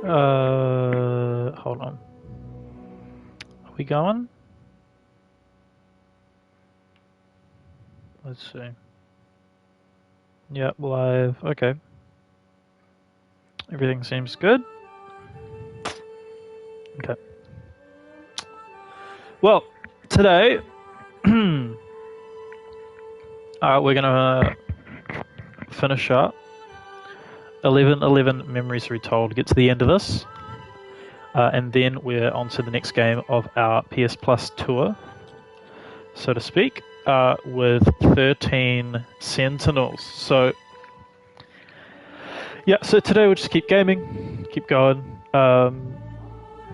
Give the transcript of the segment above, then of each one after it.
Hold on. Are we going? Let's see. Yep, live. Okay. Everything seems good. Okay. Well, today we're gonna finish up 11 Memories Retold. Get to the end of this, and then we're on to the next game of our PS Plus tour, so to speak, with 13 Sentinels. So, yeah, so today we'll just keep gaming, keep going,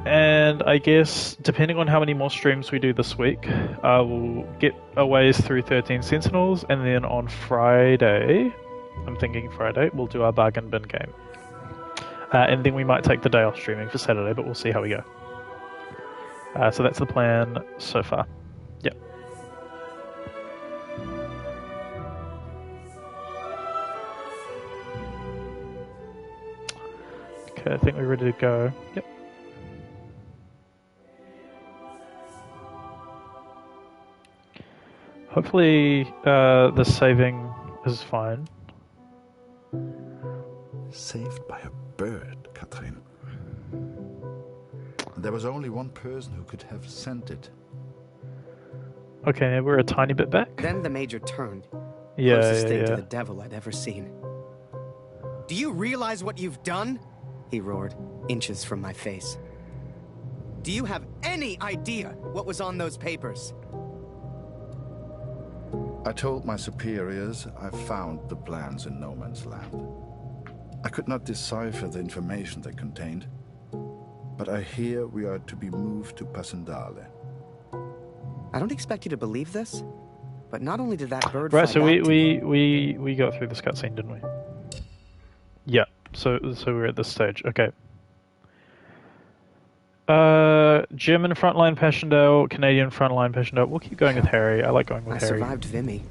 and I guess depending on how many more streams we do this week, we'll get a ways through 13 Sentinels, and then on Friday, I'm thinking Friday, we'll do our bargain bin game. And then we might take the day off streaming for Saturday, but we'll see how we go. So that's the plan so far. Yeah. Okay, I think we're ready to go. Yep. Hopefully the saving is fine. Saved by a bird, Katrin. There was only one person who could have sent it. Okay, we're a tiny bit back. Then the Major turned. Yeah, Closest thing yeah. to the devil I'd ever seen. Do you realize what you've done? He roared, inches from my face. Do you have any idea what was on those papers? I told my superiors I found the plans in no man's land. I could not decipher the information they contained, but I hear we are to be moved to Passandale. I don't expect you to believe this, but not only did that bird Right, fly so back to me, we got through this cutscene, didn't we? Yeah. So we're at this stage. Okay. German frontline Passchendaele, Canadian frontline Passchendaele. We'll keep going with Harry. I like going with I Harry. survived Vimy.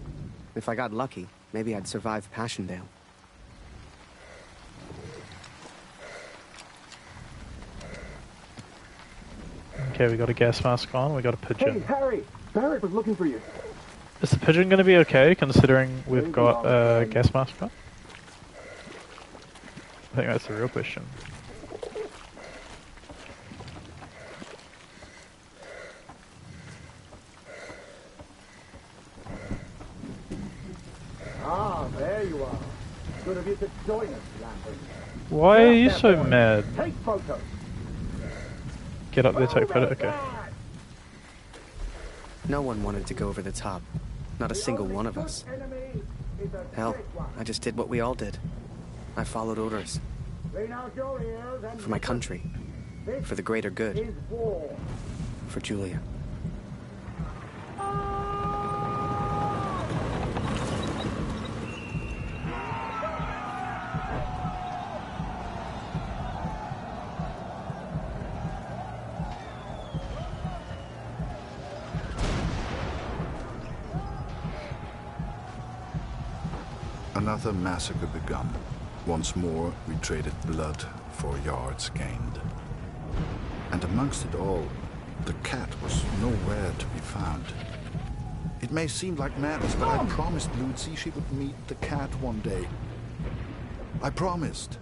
If I got lucky, maybe I'd survive Passchendaele. Okay, we got a gas mask on. We got a pigeon. Hey, Harry! Barrett was looking for you. Is the pigeon going to be okay, considering we've got a gas mask on? I think that's the real question. Ah, there you are. Good of you to join us, Lambert. Why are you so mad? Take photos. Get up there, take photo. Okay. No one wanted to go over the top. Not a single one of us. Hell, I just did what we all did. I followed orders. For my country. For the greater good. For Julia. Another massacre begun. Once more, we traded blood for yards gained. And amongst it all, the cat was nowhere to be found. It may seem like madness, but I promised Lucy she would meet the cat one day. I promised.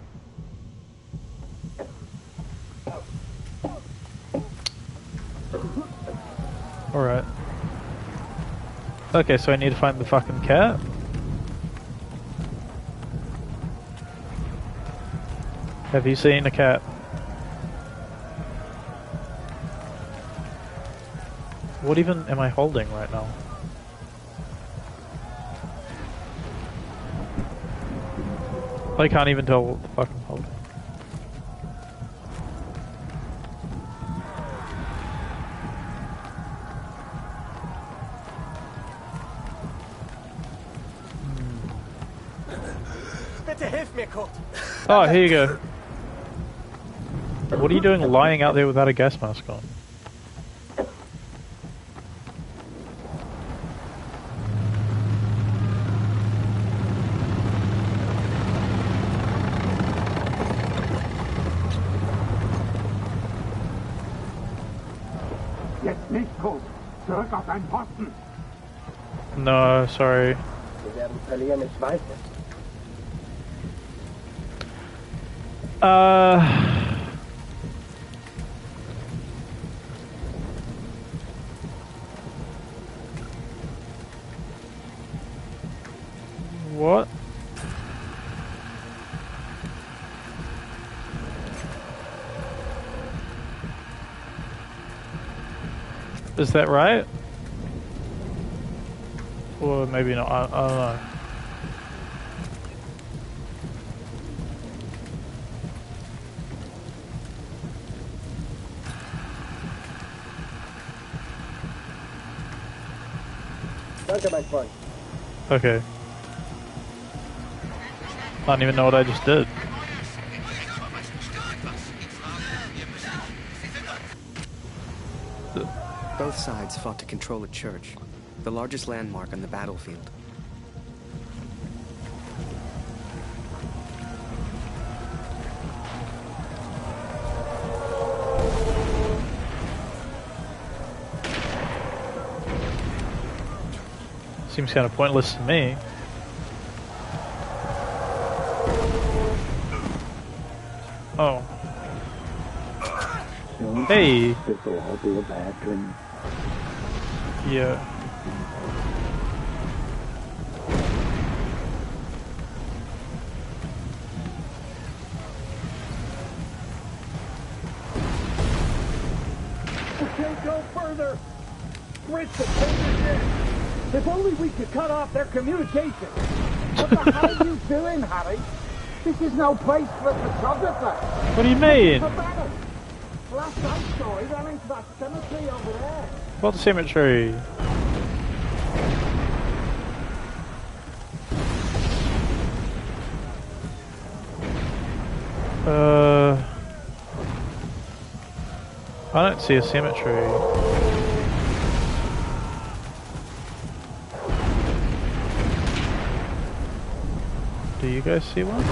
Alright. Okay, so I need to find the fucking cat. Have you seen a cat? What even am I holding right now? I can't even tell what the fuck I'm holding. Oh, here you go. What are you doing lying out there without a gas mask on? Nicht tot. Zurück auf deinen Posten. No, sorry. Wir werden verlieren, ich weiß es. What? Is that right? Or maybe not, I don't know. Danke, mein Freund. Okay. I don't even know what I just did. Both sides fought to control a church, the largest landmark on the battlefield. Seems kind of pointless to me. Oh. Hey! This will all be a bad dream. Yeah. We can't go further. Rich the Taylor's in. If only we could cut off their communication. What the hell are you doing, Harry? This is no place for a photographer. What do you mean? For battle. Last I saw, he ran into that cemetery over there. What cemetery? I don't see a cemetery. Do you guys see one?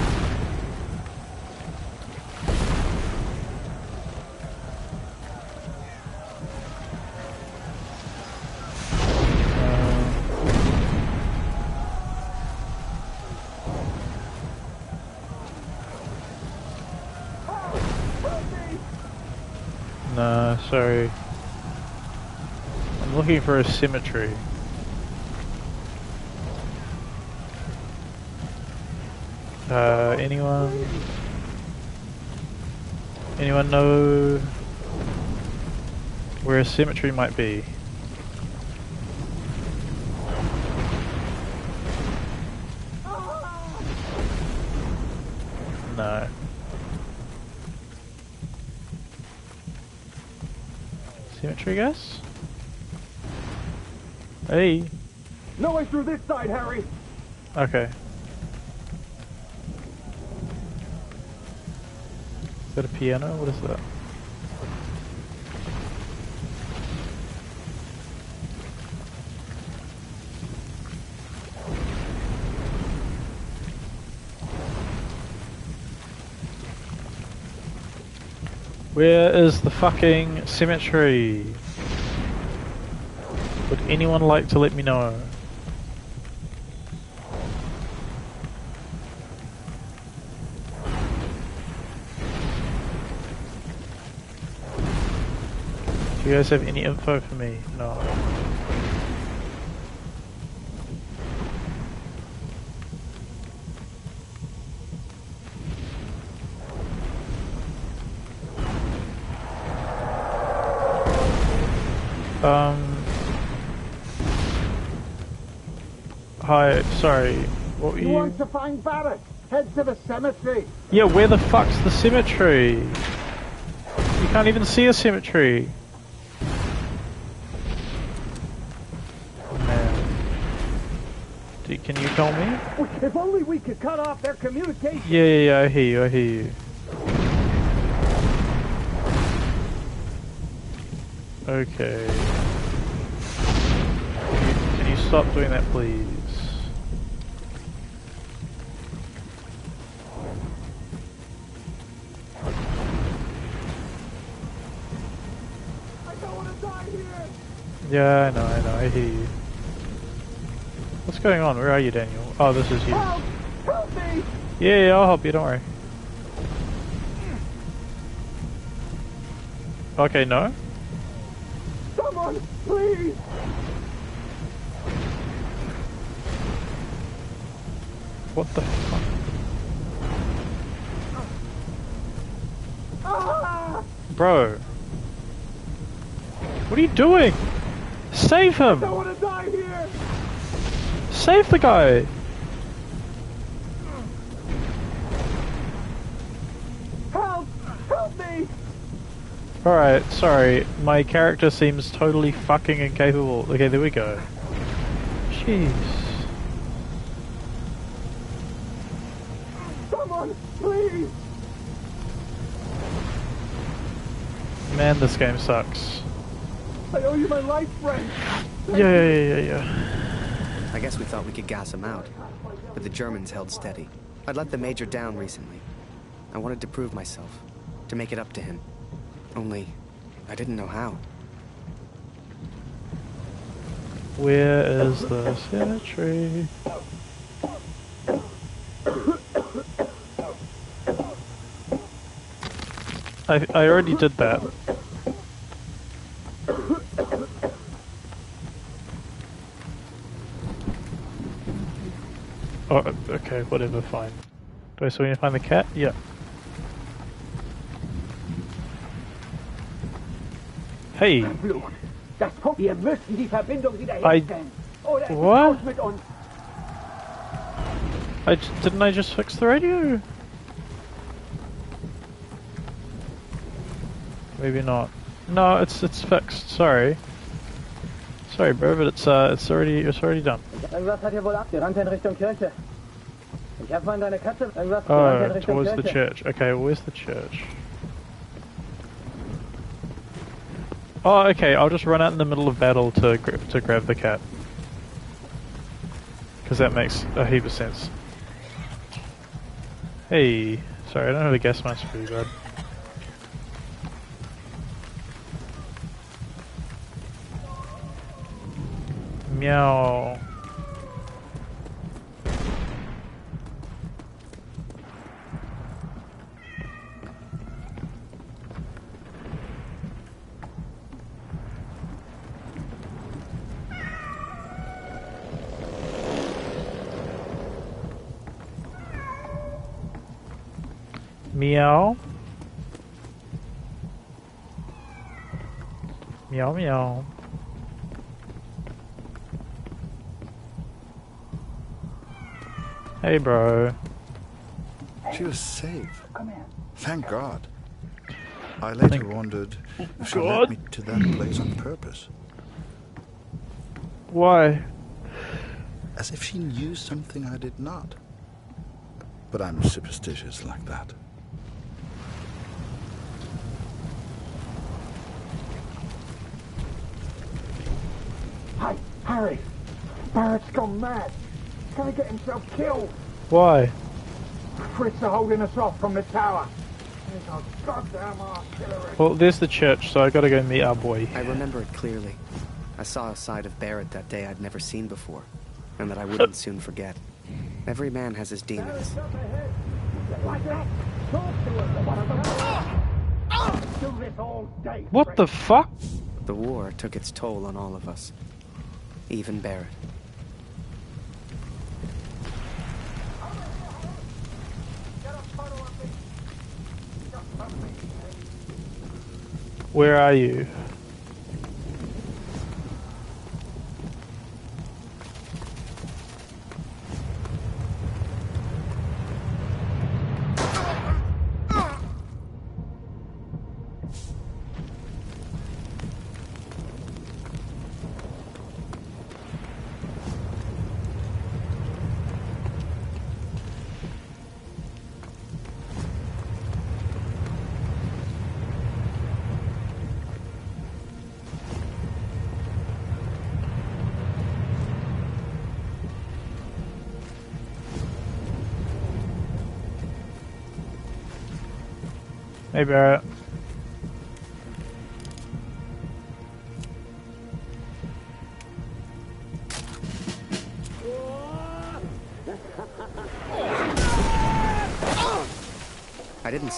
No, sorry. I'm looking for a cemetery. Anyone? Anyone know where a cemetery might be? No. Cemetery, guys? Hey. No way through this side, Harry. Okay. Is that a piano? What is that? Where is the fucking cemetery? Would anyone like to let me know? Do you guys have any info for me? No. Hi, sorry. What were You you? want to find Barrett? Head to the cemetery. Yeah, where the fuck's the cemetery? You can't even see a cemetery. Man. Can you tell me? If only we could cut off their communication. Yeah, I hear you. Okay. Can you stop doing that, please? I don't want to die here. Yeah, I know, I hear you. What's going on? Where are you, Daniel? Oh, this is you. Help! Help me! Yeah, I'll help you, don't worry. Okay, no? Someone, please! What the fuck? Ah! Bro. What are you doing? Save I him! don't want to die here! Save the guy! Help! Help me! Alright, sorry. My character seems totally fucking incapable. Okay, there we go. Jeez. Someone, please! Man, this game sucks. I owe you my life, friend! Yeah. I guess we thought we could gas him out, but the Germans held steady. I'd let the Major down recently. I wanted to prove myself, to make it up to him. Only, I didn't know how. Where is the sentry? I already did that. Oh, okay, whatever, fine. Do I still need to find the cat? Yeah. Hey! Flucht! Das Funk! Wir müssen die Verbindung wiederherstellen! Oder es ist What? aus mit uns! Didn't I just fix the radio? Maybe not. No, it's fixed. Sorry. Sorry, bro, but it's already done. Irgendwas hat hier wohl abgerannt in Richtung Kirche. Ich hab mal deine Katze. Irgendwas gerannt in Oh, Richtung towards the Kirche. church. Okay, where's the church? Oh, okay. I'll just run out in the middle of battle to grab the cat, because that makes a heap of sense. Hey, sorry, I don't have a gas mask for you, bud. Meow. Meow. Meow meow. Hey bro. She was safe. Komm her. Thank God. I later wondered if she led God. me to that place on purpose. Why? As if she knew something I did not. But I'm superstitious like that. Hi, Harry. Barrett's gone mad. He's gonna get himself killed. Why? Fritz are holding us off from the tower. There's our goddamn artillery. Well, there's the church, so I gotta go meet our boy. I remember it clearly. I saw a side of Barrett that day I'd never seen before, and that I wouldn't soon forget. Every man has his demons. Up ahead. Like that. Talk to us. One of them. Do this all day. What the fuck? The war took its toll on all of us. Even Barrett. Where are you? Hey Barrett.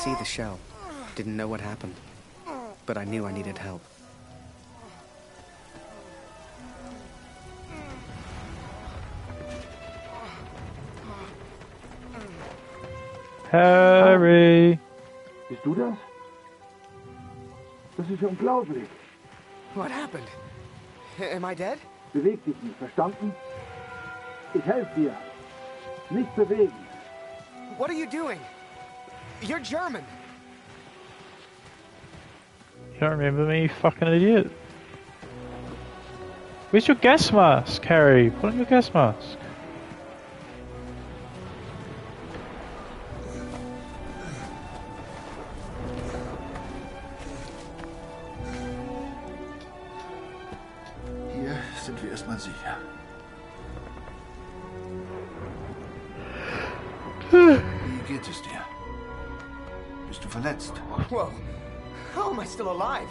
see the shell. Didn't know what happened. But I knew I needed help. Harry! Bist du das? Das ist ja unglaublich. What happened? Am I dead? Beweg dich nicht, verstanden? Ich helfe dir. Nicht bewegen. What are you doing? You're German. You don't remember me, you fucking idiot? Where's your gas mask, Harry? Put on your gas mask. Hier sind wir erstmal sicher. Wie geht es dir? Bist du verletzt? Whoa. How am I still alive?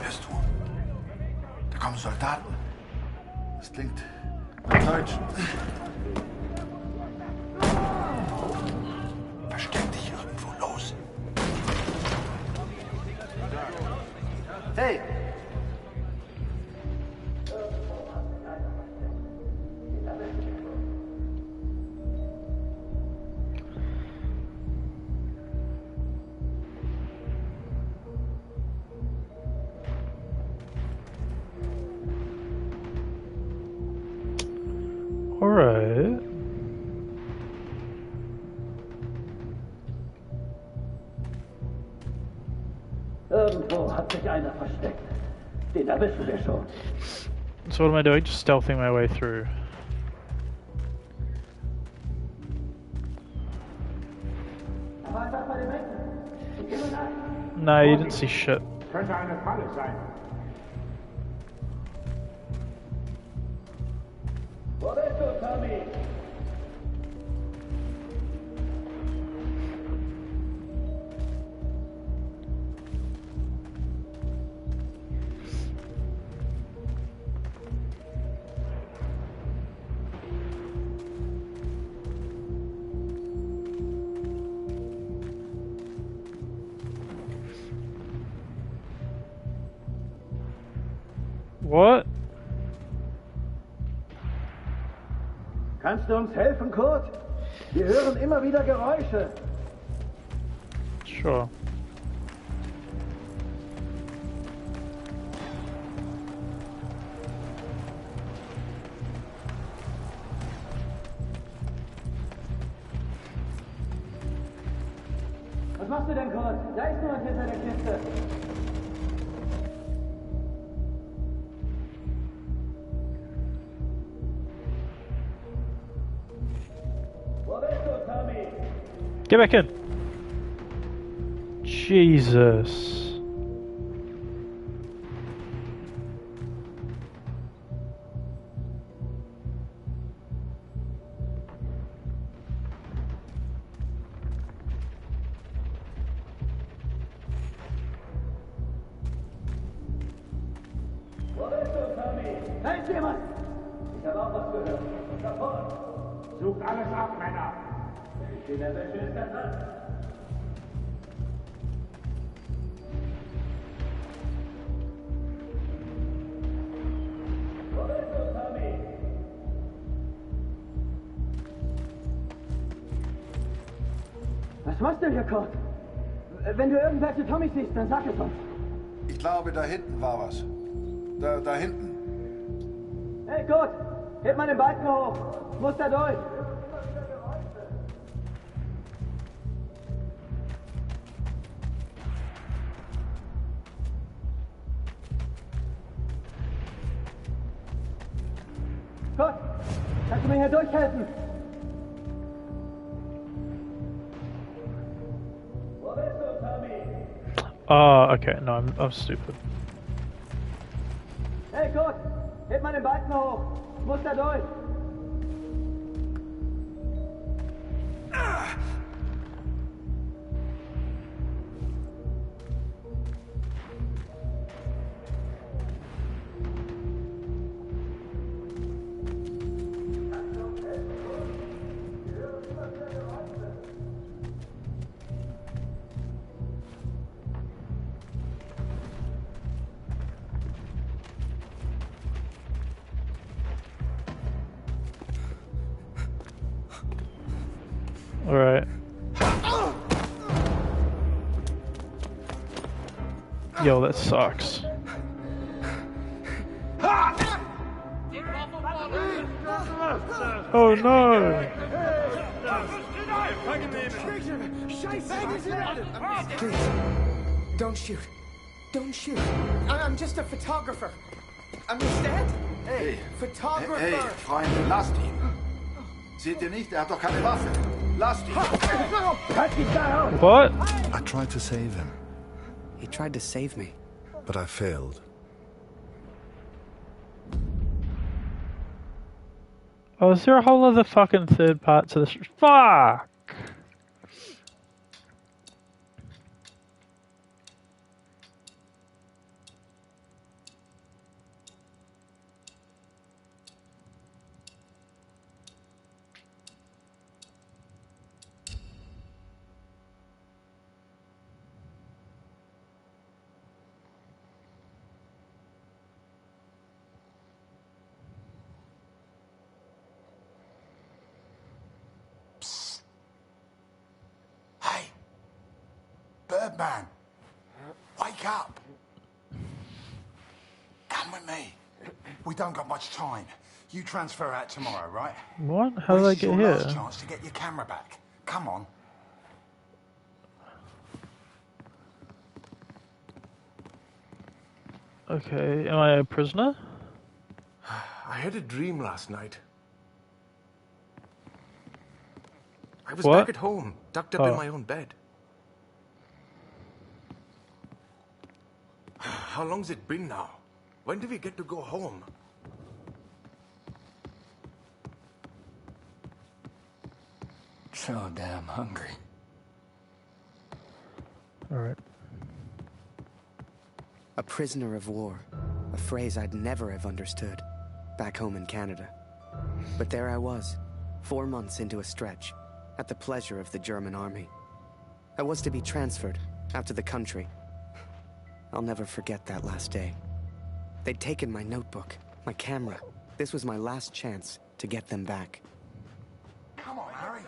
Hörst du? Da kommen Soldaten. Das klingt nach Deutsch. Versteck dich irgendwo los. Hey! Alright. Irgendwo hat sich einer versteckt. Den erwischen wir schon. So what am I doing? Just stealthing my way through. No, you didn't see shit. Könnte eine Falle sein. Wo bist du, Tommy? What? Kannst du uns helfen, Kurt? Wir hören immer wieder Geräusche. Sure. Was machst du denn, Kurt? Da ist jemand hinter der Kiste. Wo bist du, Tommy? Get back in. Jesus. Wo bist du, Tommy? Da ist jemand! Ich habe auch was gehört. Sofort! Sucht alles ab, Männer! Ich bin der Wäsche ist das Land. Wo bist du, Tommy? Was machst du hier, Kurt? Wenn du irgendwelche Tommys siehst, dann sag es uns. Ich glaube, da hinten war was. Da hinten. Hey, Kurt! Heb mal den Balken hoch! Muss da durch! Kurt! Kannst du mir hier durchhelfen? Wo bist du, Tommy? Oh, okay. No, I'm stupid. Hey, Kurt! Heb mal den Balken hoch! Muss da durch! Alright. Yo, that sucks. Oh no! Please, don't shoot. Don't shoot. I'm just a photographer. Understand? Hey, Photographer. hey, Freunde, lasst ihn. Seht ihr nicht? Hat doch keine Waffe. Lasst ihn. What? I tried to save him, He tried to save me. but I failed. Oh, is there a whole other fucking third part to this? Fuck! Hey, Birdman, wake up. Come with me. We don't got much time. You transfer out tomorrow, right? What? How did I This is get your here? last chance to get your camera back. Come on. Okay, am I a prisoner? I had a dream last night. I was What? back at home, tucked up in Oh. my own bed. How long's it been now? When do we get to go home? So damn hungry. Alright. A prisoner of war. A phrase I'd never have understood back home in Canada. But there I was, 4 months into a stretch, at the pleasure of the German army. I was to be transferred out to the country. I'll never forget that last day. They'd taken my notebook, my camera. This was my last chance to get them back. Come on, Harry.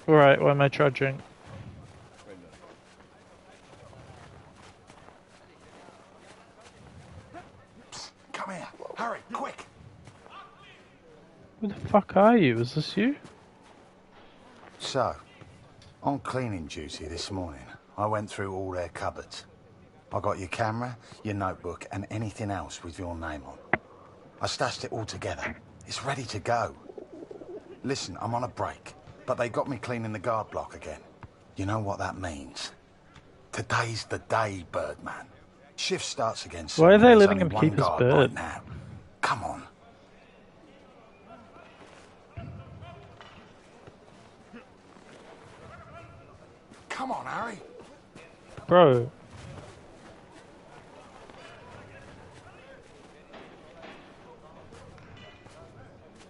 Alright, why am I trudging? Come here. Hurry, quick. Who the fuck are you? Is this you? So, on cleaning duty this morning, I went through all their cupboards. I got your camera, your notebook, and anything else with your name on. I stashed it all together. It's ready to go. Listen, I'm on a break, but they got me cleaning the guard block again. You know what that means? Today's the day, Birdman. Shift starts again soon. Why are they There's letting only him one keep his guard bird? right now. Come on. Come on, Harry. Bro.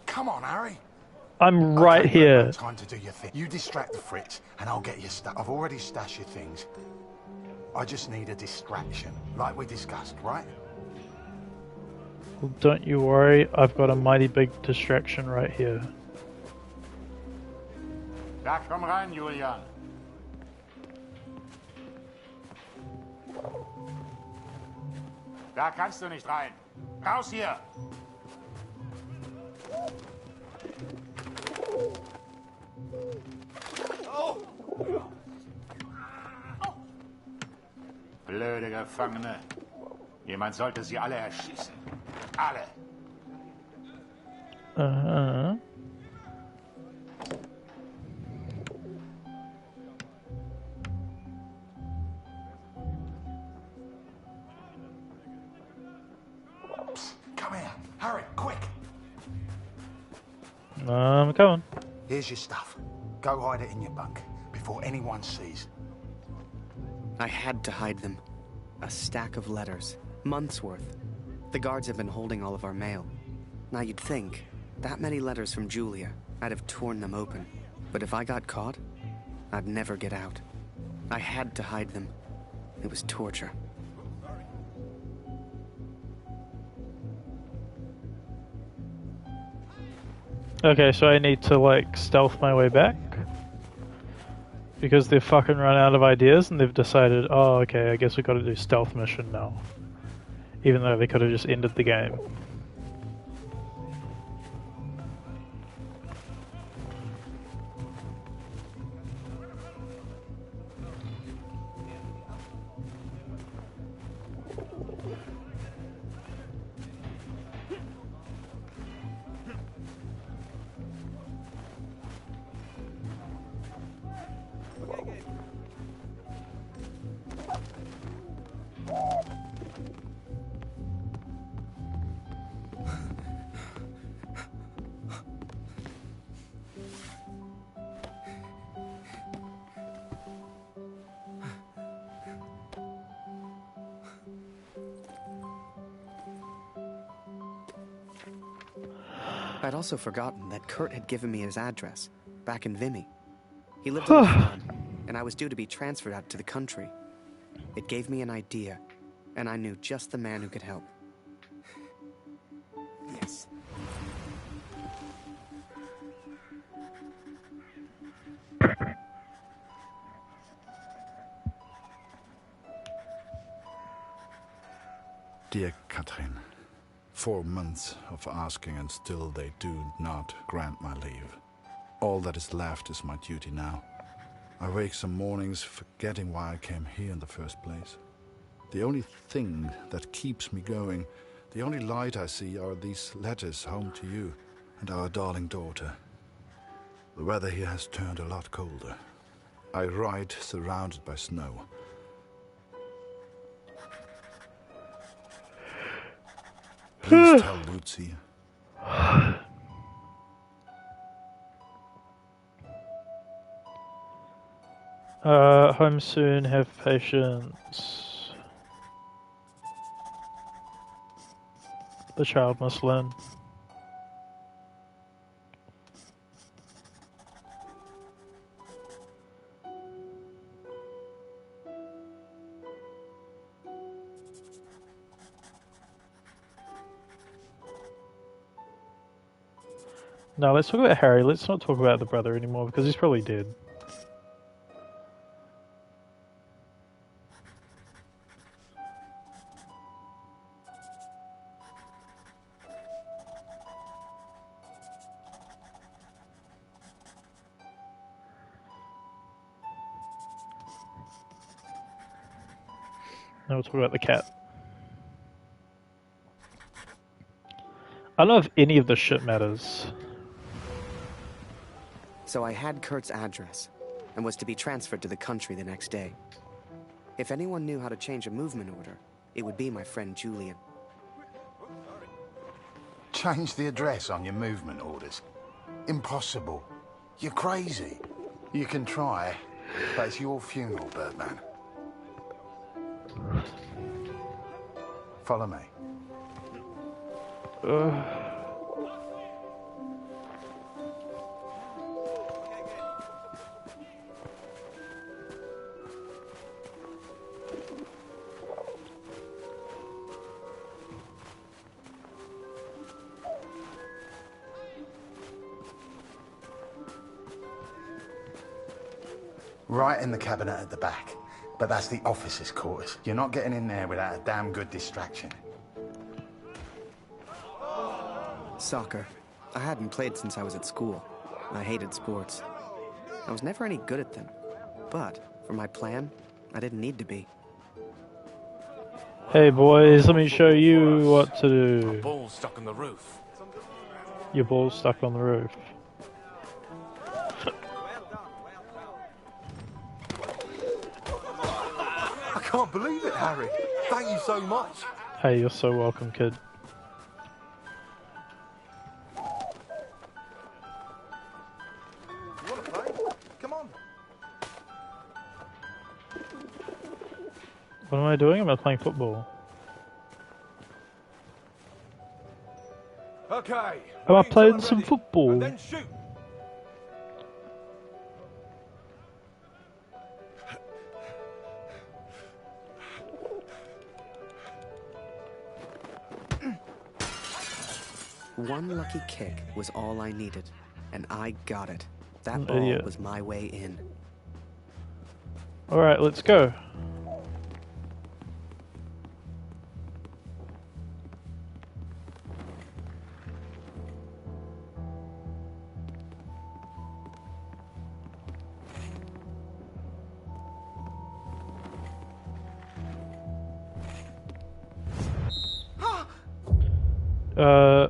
Come on, Harry. I'm right Okay, here. no time to do your thing. You distract the Fritz, and I'll get your stuff. I've already stashed your things. I just need a distraction, like we discussed, right? Well, don't you worry, I've got a mighty big distraction right here. Da, komm rein, Julian. Da kannst du nicht rein. Raus hier! Blöde Gefangene. Jemand sollte sie alle erschießen. Alle. Uh-huh. Come here. Hurry, quick. Come on. Here's your stuff. Go hide it in your bunk before anyone sees. I had to hide them. A stack of letters. Months worth. The guards have been holding all of our mail. Now you'd think, that many letters from Julia, I'd have torn them open. But if I got caught, I'd never get out. I had to hide them. It was torture. Okay, so I need to like stealth my way back because they've fucking run out of ideas and they've decided, oh, okay, I guess we got to do stealth mission now, even though they could have just ended the game. I'd also forgotten that Kurt had given me his address, back in Vimy. He lived on a farm, and I was due to be transferred out to the country. It gave me an idea, and I knew just the man who could help. Yes. Dear Catherine, 4 months of asking and still they do not grant my leave. All that is left is my duty now. I wake some mornings forgetting why I came here in the first place. The only thing that keeps me going, the only light I see are these letters home to you and our darling daughter. The weather here has turned a lot colder. I ride surrounded by snow. Please tell Lucy. Home soon, have patience. The child must learn. No, let's talk about Harry. Let's not talk about the brother anymore because he's probably dead. Now we'll talk about the cat. I don't know if any of this shit matters. So I had Kurt's address, and was to be transferred to the country the next day. If anyone knew how to change a movement order, it would be my friend Julian. Change the address on your movement orders? Impossible. You're crazy. You can try, but it's your funeral, Birdman. Follow me. Right in the cabinet at the back. But that's the officers' quarters. You're not getting in there without a damn good distraction. Soccer. I hadn't played since I was at school. I hated sports. I was never any good at them. But, for my plan, I didn't need to be. Hey boys, let me show you what to do. Ball stuck on the roof. Your ball's stuck on the roof. I can't believe it, Harry. Thank you so much. Hey, you're so welcome, kid. You want to play? Come on. What am I doing? I'm not playing football. Okay. Am I wait playing till I'm some ready, football? And then shoot. One lucky kick was all I needed, and I got it. That An ball idiot. was my way in. Alright, let's go.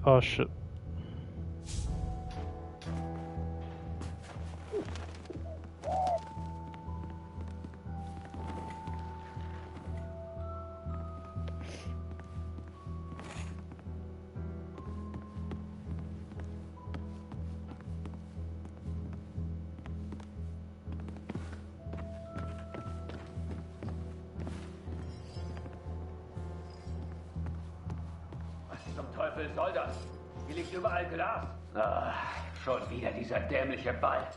Oh shit. Teufel soll das? Hier liegt überall Glas. Ah, schon wieder dieser dämliche Ball.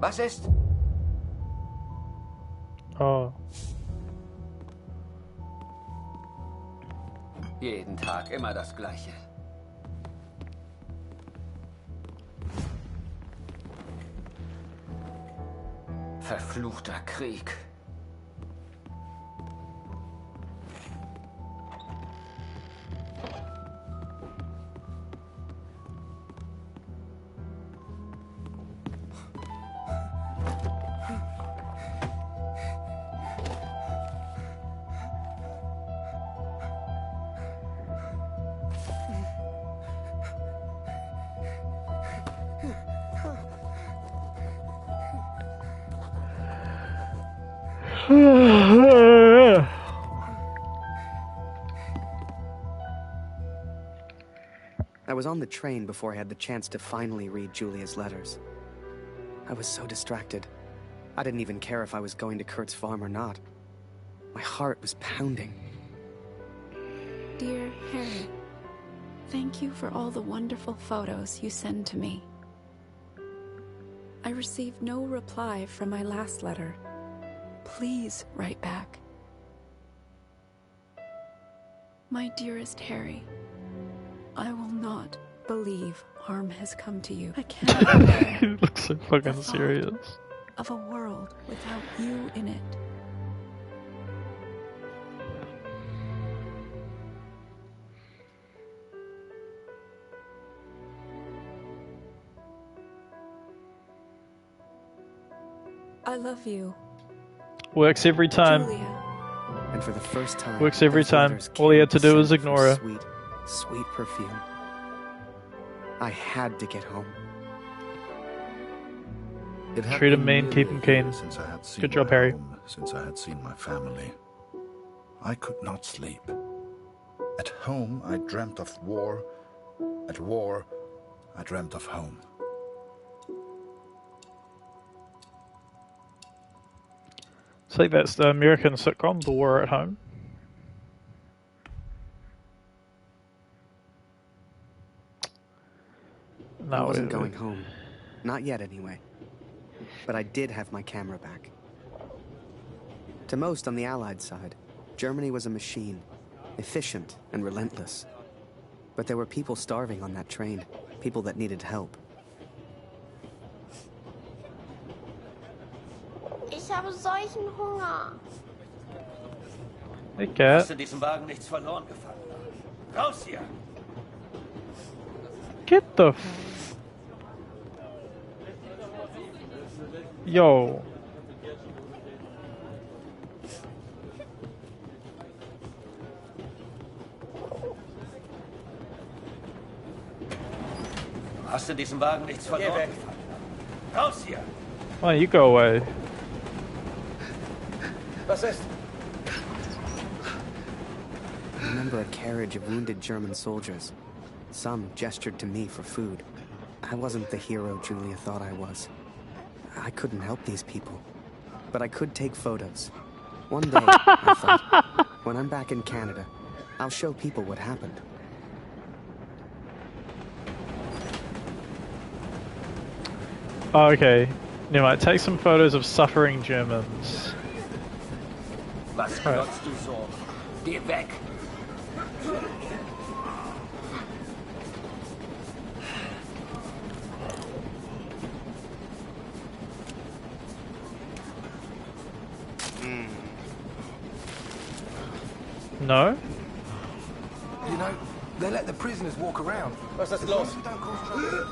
Was ist? Oh. Jeden Tag immer das Gleiche. Verfluchter Krieg. I was on the train before I had the chance to finally read Julia's letters. I was so distracted. I didn't even care if I was going to Kurt's farm or not. My heart was pounding. Dear Harry, thank you for all the wonderful photos you send to me. I received no reply from my last letter. Please write back. My dearest Harry, I will not believe harm has come to you. I cannot bear He looks so the fucking thought serious. of a world without you in it. I love you, Works every time. Julia. And for the first time, Works every those time. letters All he had to carried do was scent from ignore her. Sweet, sweet perfume. I had to get home. It had Treat him been mean, nearly keep a him year keen. since I had seen Good job, my Harry. home, since I had seen my family. I could not sleep. At home, I dreamt of war. At war, I dreamt of home. It's like that's the American sitcom, The War at Home. I No, wasn't going home. Not yet, anyway. But I did have my camera back. To most on the Allied side, Germany was a machine, efficient and relentless. But there were people starving on that train, people that needed help. Ich habe solchen Hunger. Hey, cat. Hast in diesem Wagen nichts verloren gefangen? Raus hier! Get the Yo. Hast in diesem Wagen nichts verloren gefangen? Raus hier! Why don't you go away? Was ist? I remember a carriage of wounded German soldiers. Some gestured to me for food. I wasn't the hero Julia thought I was. I couldn't help these people. But I could take photos. One day, I thought, when I'm back in Canada, I'll show people what happened. Oh, okay. Never mind. Take some photos of suffering Germans. Was Alright. glotzt du so? Geh weg! No? You know, they let the prisoners walk around. Was ist los? We don't cause trouble.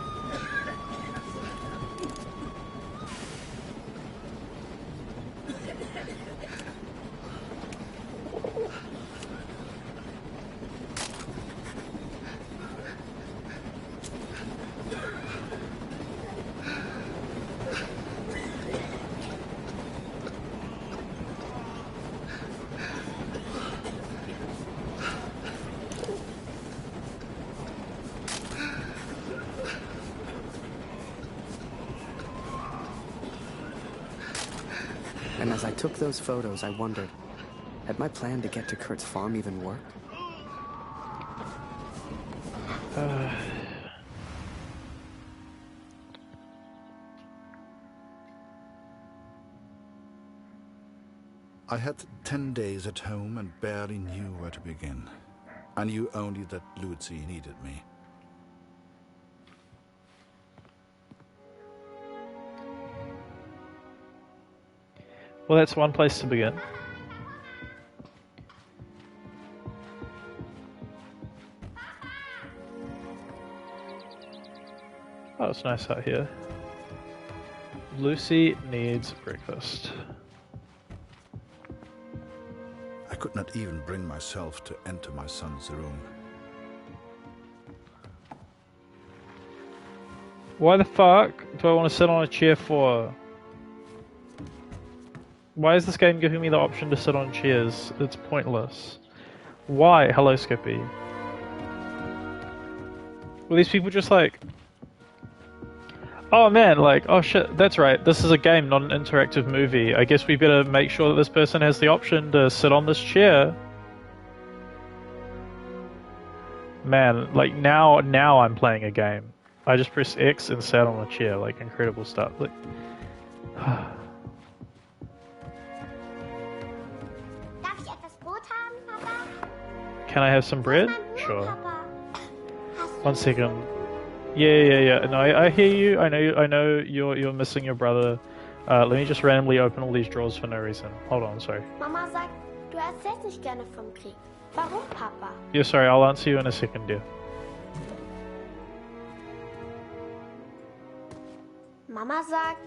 And as I took those photos, I wondered, had my plan to get to Kurt's farm even worked? I had 10 days at home and barely knew where to begin. I knew only that Lucy needed me. Well, that's one place to begin. Oh, it's nice out here. Lucy needs breakfast. I could not even bring myself to enter my son's room. Why the fuck do I want to sit on a chair for? Why is this game giving me the option to sit on chairs? It's pointless. Why? Hello, Skippy. Were these people just like... Oh man, like, oh shit, that's right, this is a game, not an interactive movie. I guess we better make sure that this person has the option to sit on this chair. Man, like, now I'm playing a game. I just pressed X and sat on a chair, like, incredible stuff. Like... Darf ich etwas Brot haben, Papa? Can I have some bread? Mama, nur, Sure. Papa. Hast du 1 second. Yeah. No, I hear you. I know you're missing your brother. Let me just randomly open all these drawers for no reason. Hold on, sorry. Mama sagt, du erzählst nicht gerne vom Krieg. Warum, Papa? Yeah, sorry, I'll answer you in a second, dear. Mama sagt,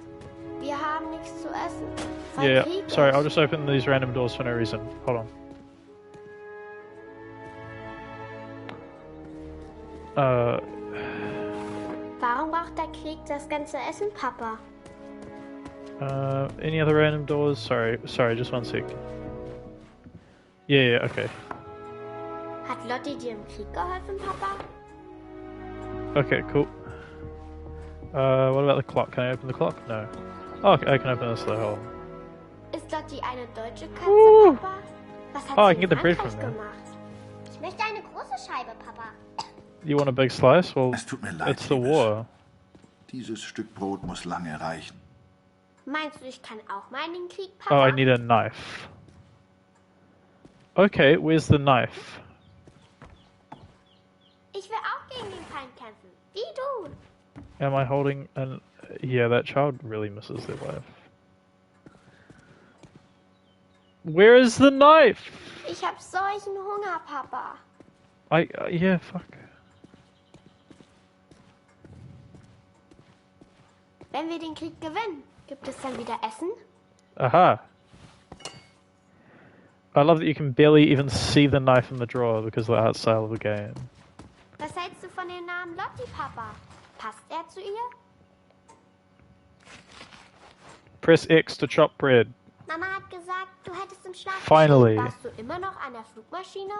wir haben nichts zu essen. Weil Yeah, Krieg sorry, ist. I'll just open these random doors for no reason. Hold on. Warum braucht der Krieg das ganze Essen, Papa? Any other random doors? Sorry, just 1 sec. Yeah, okay. Hat Lotti dir im Krieg geholfen, Papa? Okay, cool. What about the clock? Can I open the clock? No. Oh, okay, I can open this though, hold on. Ist Lotti eine deutsche Katze, Papa? Was hat Oh, sie I can get in the bread Frankreich from there. gemacht? Ich möchte eine große Scheibe, Papa. You want a big slice? Well, Es tut mir leid, it's the Liebes. war. Dieses Stück Brot muss lange reichen. Meinst du, ich kann auch mal in den Krieg, Oh, Papa? I need a knife. Okay, where's the knife? Ich will auch gegen den Feind kämpfen. Wie du. Am I holding an... Yeah, that child really misses their life. Where is the knife? Ich hab solchen Hunger, Papa. Yeah, fuck. Wenn wir den Krieg gewinnen, gibt es dann wieder Essen? Aha. I love that you can barely even see the knife in the drawer because of the art style of the game. Was hältst du von dem Namen Lotti, Papa? Passt er zu ihr? Press X to chop bread. Mama hat gesagt, du hättest im Schlaf Finally. geschrieben. Warst du immer noch an der Flugmaschine?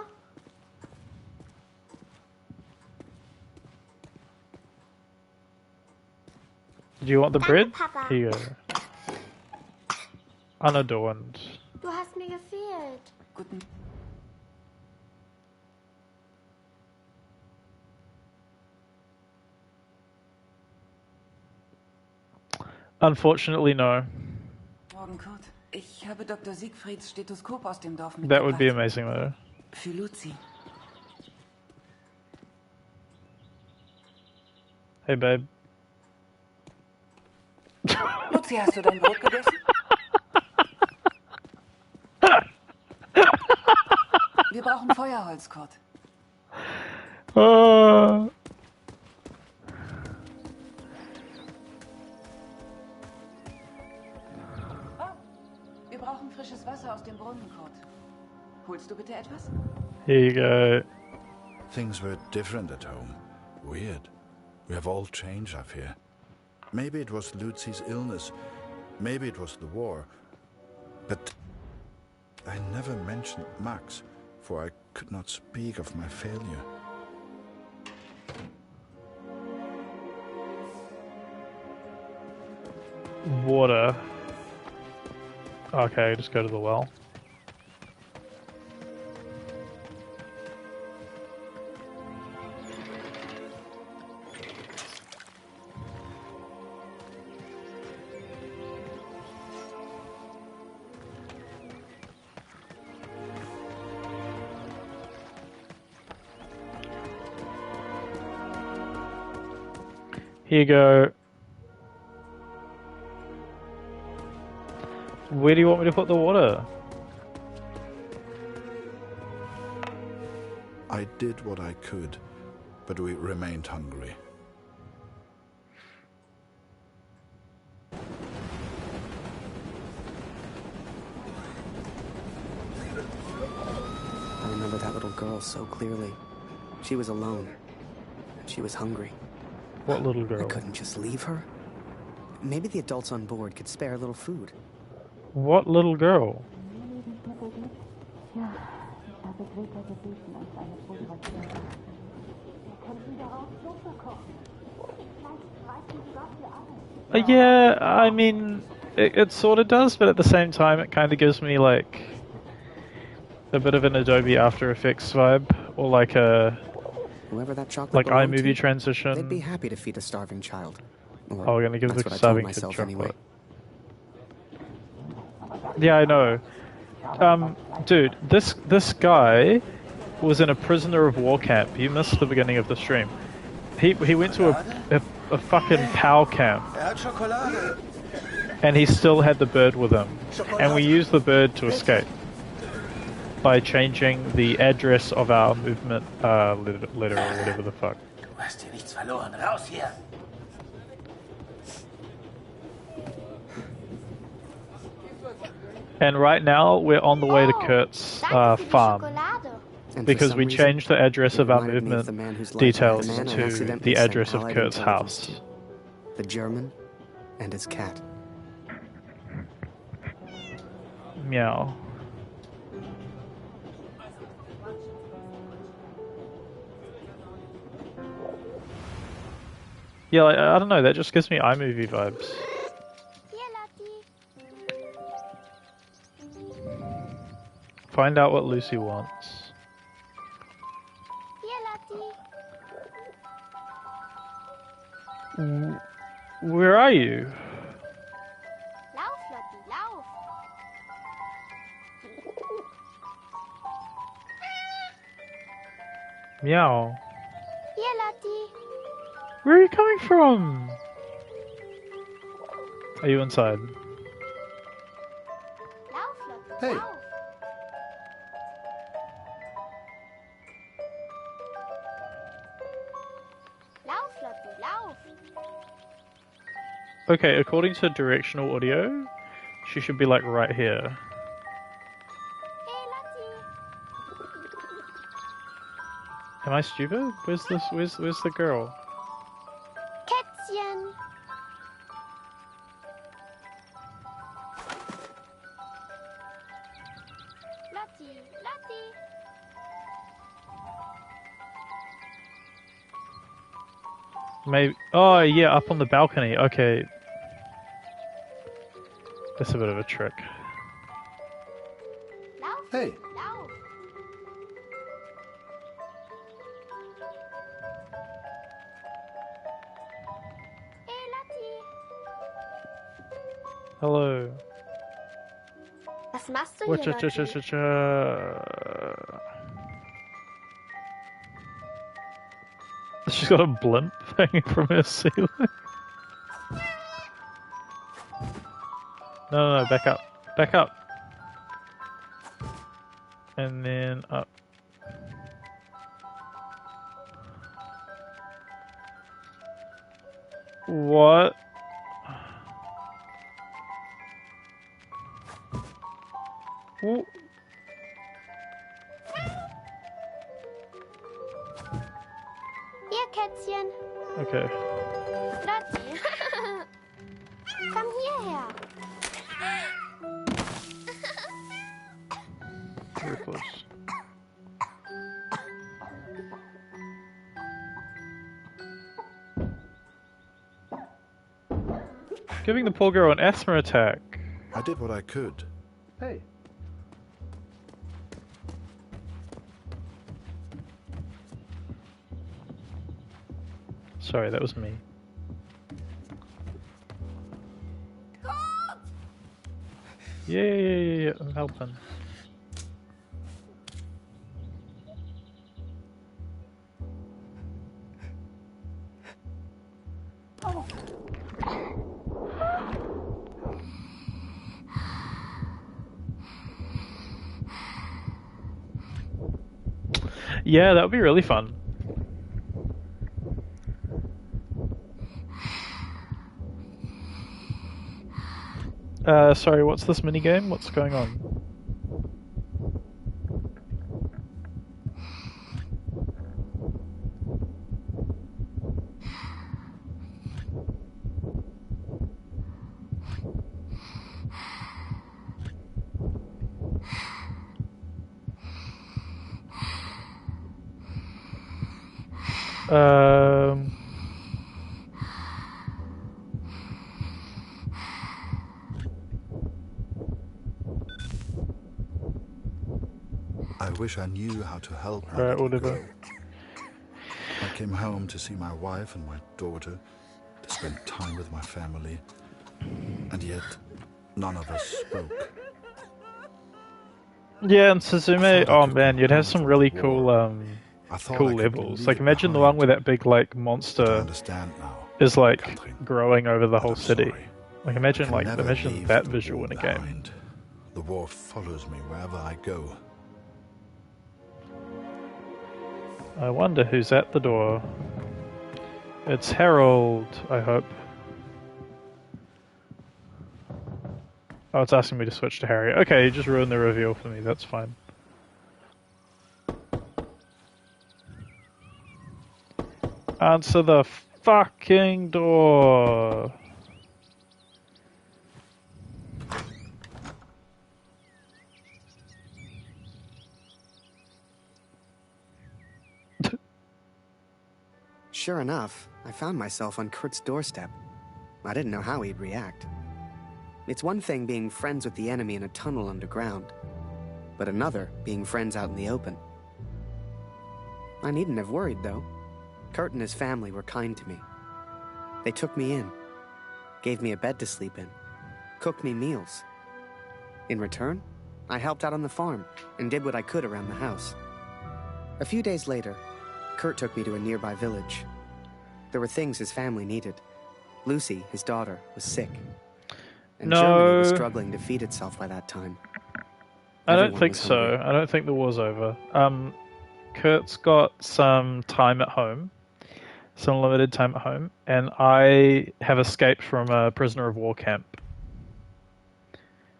Do you want the Danke, bread? Papa. Here you go. Unadorned. Du hast mir gefehlt. Guten... Unfortunately, no. Morgen, Kurt. Ich habe Dr. Siegfrieds Stethoskop aus dem Dorf That would be mitgebracht. amazing, though. Für Luzi. Hey, babe. Luzi, hast du dein Brot gegessen? Wir brauchen Feuerholz, Kurt. Wir brauchen frisches Wasser aus dem Brunnen, Kurt. Holst du bitte etwas? Here you go. Things were different at home. Weird. We have all changed up here. Maybe it was Lucy's illness. Maybe it was the war. But I never mentioned Max, for I could not speak of my failure. Water. Okay, just go to the well. Here you go. Where do you want me to put the water? I did what I could, but we remained hungry. I remember that little girl so clearly. She was alone. She was hungry. What little girl? I couldn't just leave her. Maybe the adults on board could spare a little food. What little girl? Yeah, I mean, it sort of does, but at the same time, it kind of gives me like a bit of an Adobe After Effects vibe, or like a Whoever that chocolate like belonged iMovie to, transition. they'd be happy to feed a starving child. Or Oh, we're gonna give that's the what I told starving kid myself chocolate. anyway. Yeah, I know. Dude, this guy was in a prisoner of war camp. You missed the beginning of the stream. He went to a fucking POW camp, and he still had the bird with him. And we used the bird to escape by changing the address of our movement letter or whatever the fuck. Du hast hier nichts verloren. Raus hier! And right now we're on the way to Kurt's farm. Because we changed the address of our movement details to the address of Kurt's house. The German and his cat. Meow. Yeah, like, I don't know, that just gives me iMovie vibes. Find out what Lucy wants. Where are you? Lauf, Lotti, lauf! Meow. Hier, Lotti! Where are you coming from? Are you inside? Lauf, Lotti, Hey. lauf! Lauf, Lotti, lauf! Okay, according to directional audio, she should be like right here. Hey, Lotti! Am I stupid? Where's the girl? Kätzchen! Lotti, Lotti! Maybe. Oh yeah, up on the balcony. Okay. That's a bit of a trick. Lauf, Hey. lauf! Hey, Lotti! Hello. Was machst du What? hier, Nati? She's got a blimp hanging from her ceiling. No, back up. Back up. And then up. What? Ooh. Hier, Kätzchen. Okay. Nati. Komm hierher. Very close. Giving the poor girl an asthma attack. I did what I could. Hey. Sorry, that was me. Yeah, I'm helping. Yeah, that would be really fun. Sorry, what's this minigame? What's going on? I wish I knew how to help my Alright, little whatever. girl. I came home to see my wife and my daughter, to spend time with my family, and yet none of us spoke. Yeah, and Suzume, oh man, you'd have some really cool, cool levels. Like, imagine the one where that big, like, monster is, like, growing over the whole city. Like, imagine that visual in a game. The war follows me wherever I go. I wonder who's at the door. It's Harold, I hope. Oh, it's asking me to switch to Harry. Okay, you just ruined the reveal for me, that's fine. Answer the fucking door! Sure enough, I found myself on Kurt's doorstep. I didn't know how he'd react. It's one thing being friends with the enemy in a tunnel underground, but another being friends out in the open. I needn't have worried, though. Kurt and his family were kind to me. They took me in, gave me a bed to sleep in, cooked me meals. In return, I helped out on the farm and did what I could around the house. A few days later, Kurt took me to a nearby village. There were things his family needed. Lucy, his daughter, was sick. And Germany was struggling to feed itself by that time. I don't think so. I don't think the war's over. Kurt's got some time at home. Some limited time at home. And I have escaped from a prisoner of war camp.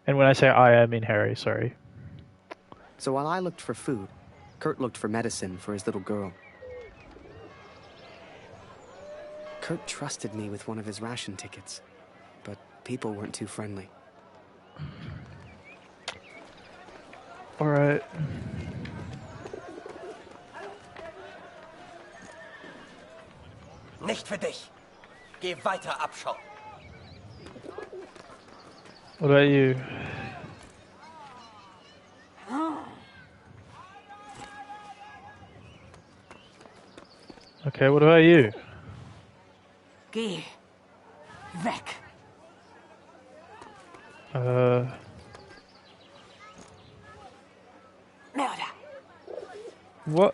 And when I say I mean Harry, sorry. So while I looked for food, Kurt looked for medicine for his little girl. Kurt trusted me with one of his ration tickets, but people weren't too friendly. Alright. Nicht für dich. Geh weiter, Abschau. What about you? Okay, what about you? Geh. Weg. Mörder! What?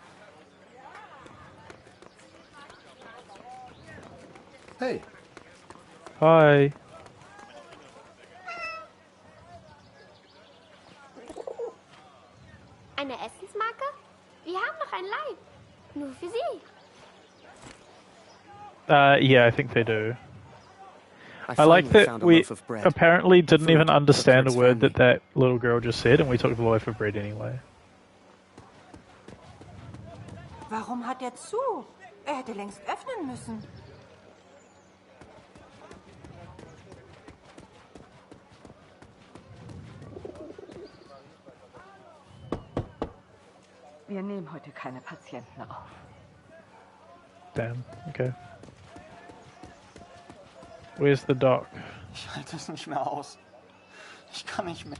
Hey. Hi. Eine Essensmarke? Wir haben noch ein Leib. Nur für Sie. Yeah, I think they do. I like finally that found a we loaf of bread. apparently didn't Food even for understand a Kurt's word family. that that little girl just said, and we took the loaf of bread anyway. Warum hat er zu? Er hätte längst öffnen müssen. Wir nehmen heute keine Patienten auf. Damn. Okay. Where's the doc? Ich halte es nicht mehr aus. Ich kann nicht mehr.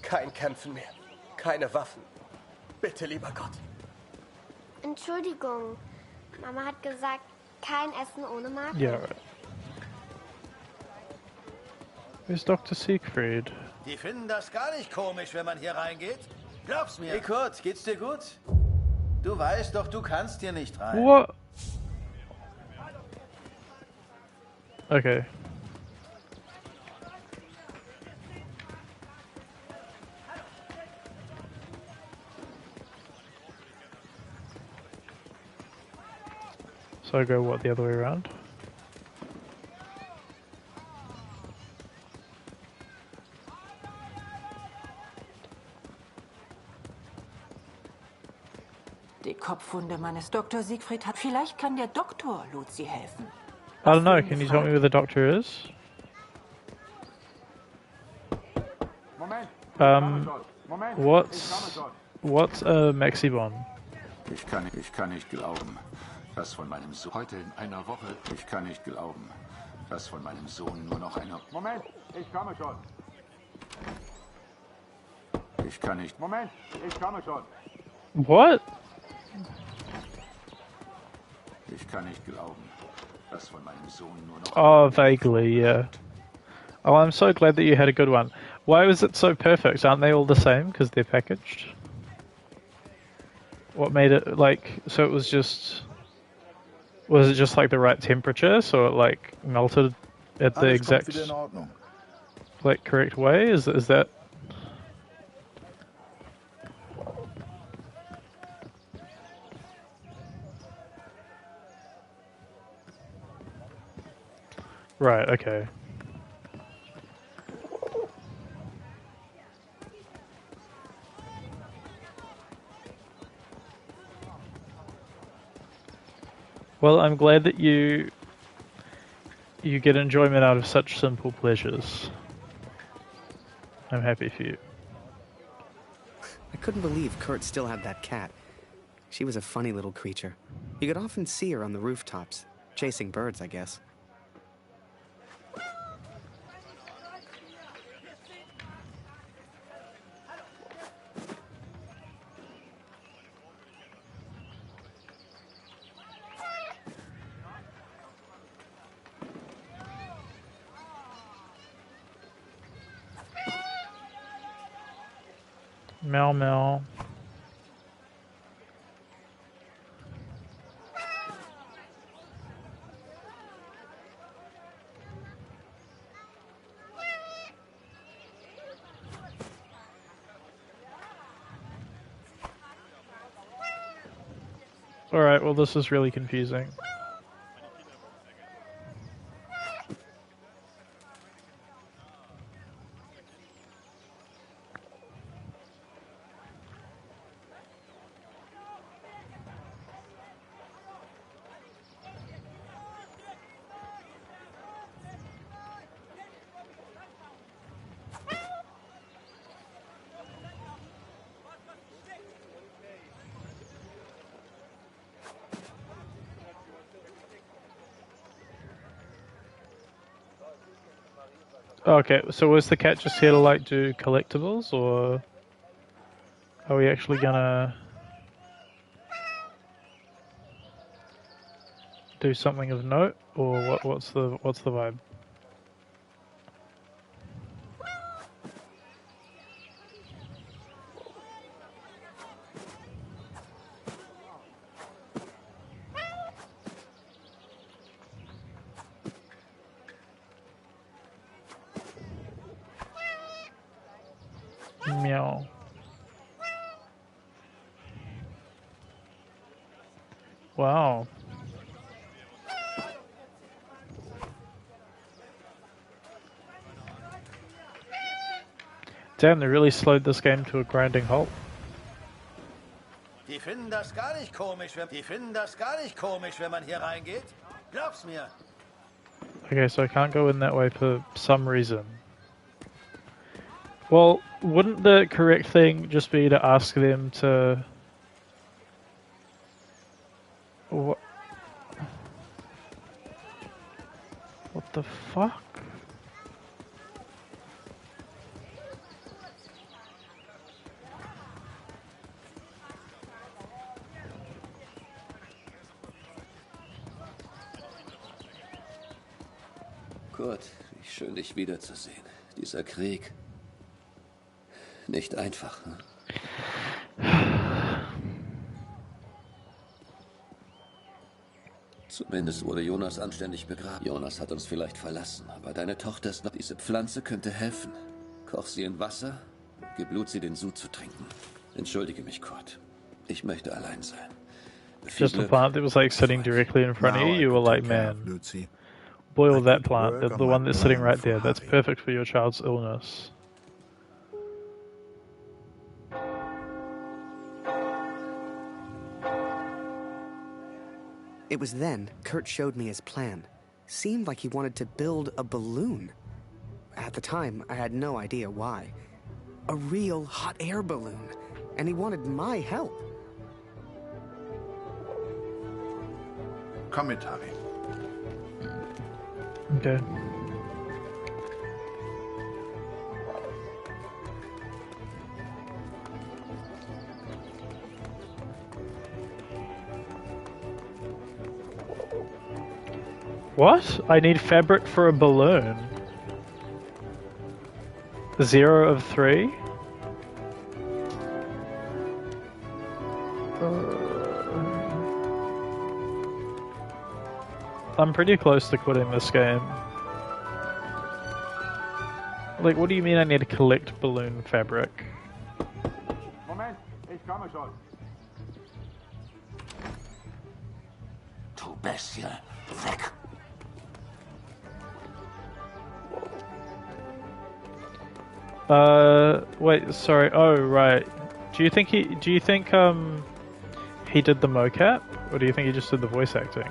Kein Kämpfen mehr. Keine Waffen. Bitte, lieber Gott. Entschuldigung. Mama hat gesagt, kein Essen ohne Marke. Yeah, right. Where's Dr. Siegfried? Die finden das gar nicht komisch, wenn man hier reingeht. Glaub's mir. Hey Kurt, geht's dir gut? Du weißt doch, du kannst hier nicht rein. What? Okay. So I go what, the other way around? Die Kopfwunde meines Dr. Siegfried hat... Vielleicht kann der Doktor Luzi helfen. I don't know, can you tell me who the doctor is? What's a Maxibon? Ich kann nicht glauben, dass von meinem Sohn heute in einer Woche. Ich kann nicht glauben, dass von meinem Sohn nur noch eine. Moment, ich komme schon. Ich kann nicht. Moment, ich komme schon. What? Ich kann nicht glauben, dass von meinem Sohn nur noch. Oh, vaguely, yeah. Oh, I'm so glad that you had a good one. Why was it so perfect? Aren't they all the same because they're packaged? What made it like so? It was just. Was it just like the right temperature, so it like melted at the Alles kommt exact wieder in Ordnung. like correct way? Is that? Right. Okay. Well, I'm glad that you get enjoyment out of such simple pleasures. I'm happy for you. I couldn't believe Kurt still had that cat. She was a funny little creature. You could often see her on the rooftops, chasing birds, I guess. Meow meow. Alright, well this is really confusing. Okay, so was the cat just here to like do collectibles, or are we actually gonna... do something of note, or what's the vibe? Meow. Wow. Damn, they really slowed this game to a grinding halt. Die finden das gar nicht komisch, wenn man hier reingeht. Glaub's mir. Okay, so I can't go in that way for some reason. Well, wouldn't the correct thing just be to ask them to... What the fuck? Kurt, wie schön dich wiederzusehen. Dieser Krieg. Nicht einfach, hm? Zumindest wurde Jonas anständig begraben. Jonas hat uns vielleicht verlassen, aber deine Tochter ist noch... Diese Pflanze könnte helfen. Koch sie in Wasser, gib Luzi den Sud zu trinken. Entschuldige mich, Kurt. Ich möchte allein sein. Just a plant that was like sitting directly in front of you, you were like, man, boil that plant, the one that's sitting right there, that's perfect for your child's illness. It was then Kurt showed me his plan. Seemed like he wanted to build a balloon. At the time, I had no idea why. A real hot air balloon. And he wanted my help. Komm mit, Harry. Okay. What? I need fabric for a balloon. 0 of 3? I'm pretty close to quitting this game. Like, what do you mean I need to collect balloon fabric? Moment, ich komme schon. Du Bestie, weg! Wait, sorry. Oh, right. Do you think he did the mocap, or do you think he just did the voice acting?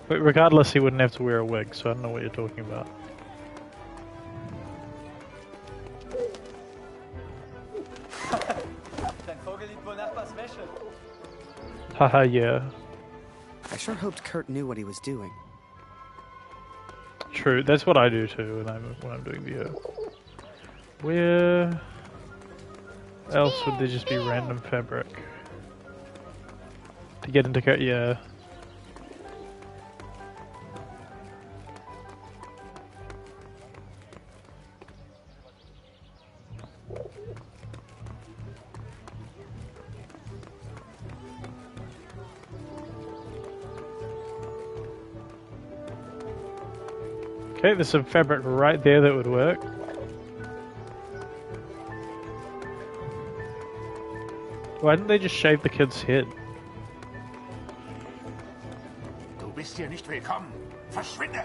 But regardless, he wouldn't have to wear a wig, so I don't know what you're talking about. Haha, yeah. I sure hoped Kurt knew what he was doing. True, that's what I do too when I'm doing the Where else would there just be random fabric? To get into yeah. Okay, there's some fabric right there that would work. Why didn't they just shave the kid's head? Du bist hier nicht willkommen. Verschwinde!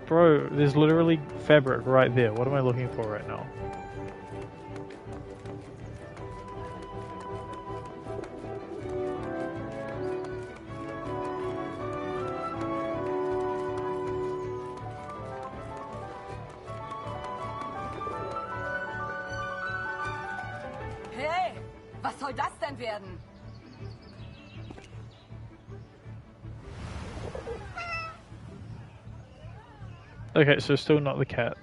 Bro, there's literally fabric right there. What am I looking for right now? Okay, so still not the cat.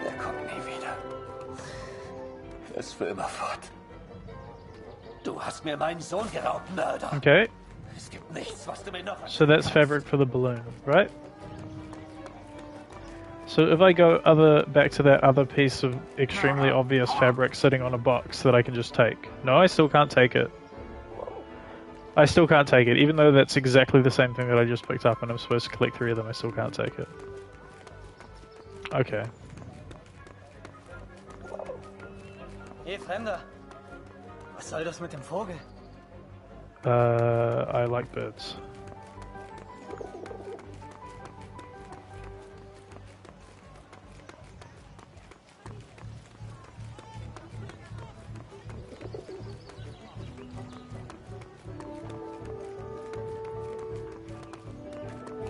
Er kommt nie wieder. Er ist für immer fort. Du hast mir meinen Sohn geraubt, Mörder. Okay. Es gibt nichts, was du mir noch... So that's fabric for the balloon, right? So if I go back to that other piece of extremely obvious fabric sitting on a box that I can just take. No, I still can't take it. I still can't take it, even though that's exactly the same thing that I just picked up and I'm supposed to collect 3 of them, I still can't take it. Okay. Hey, Fremder. Was soll das mit dem Vogel? I like birds.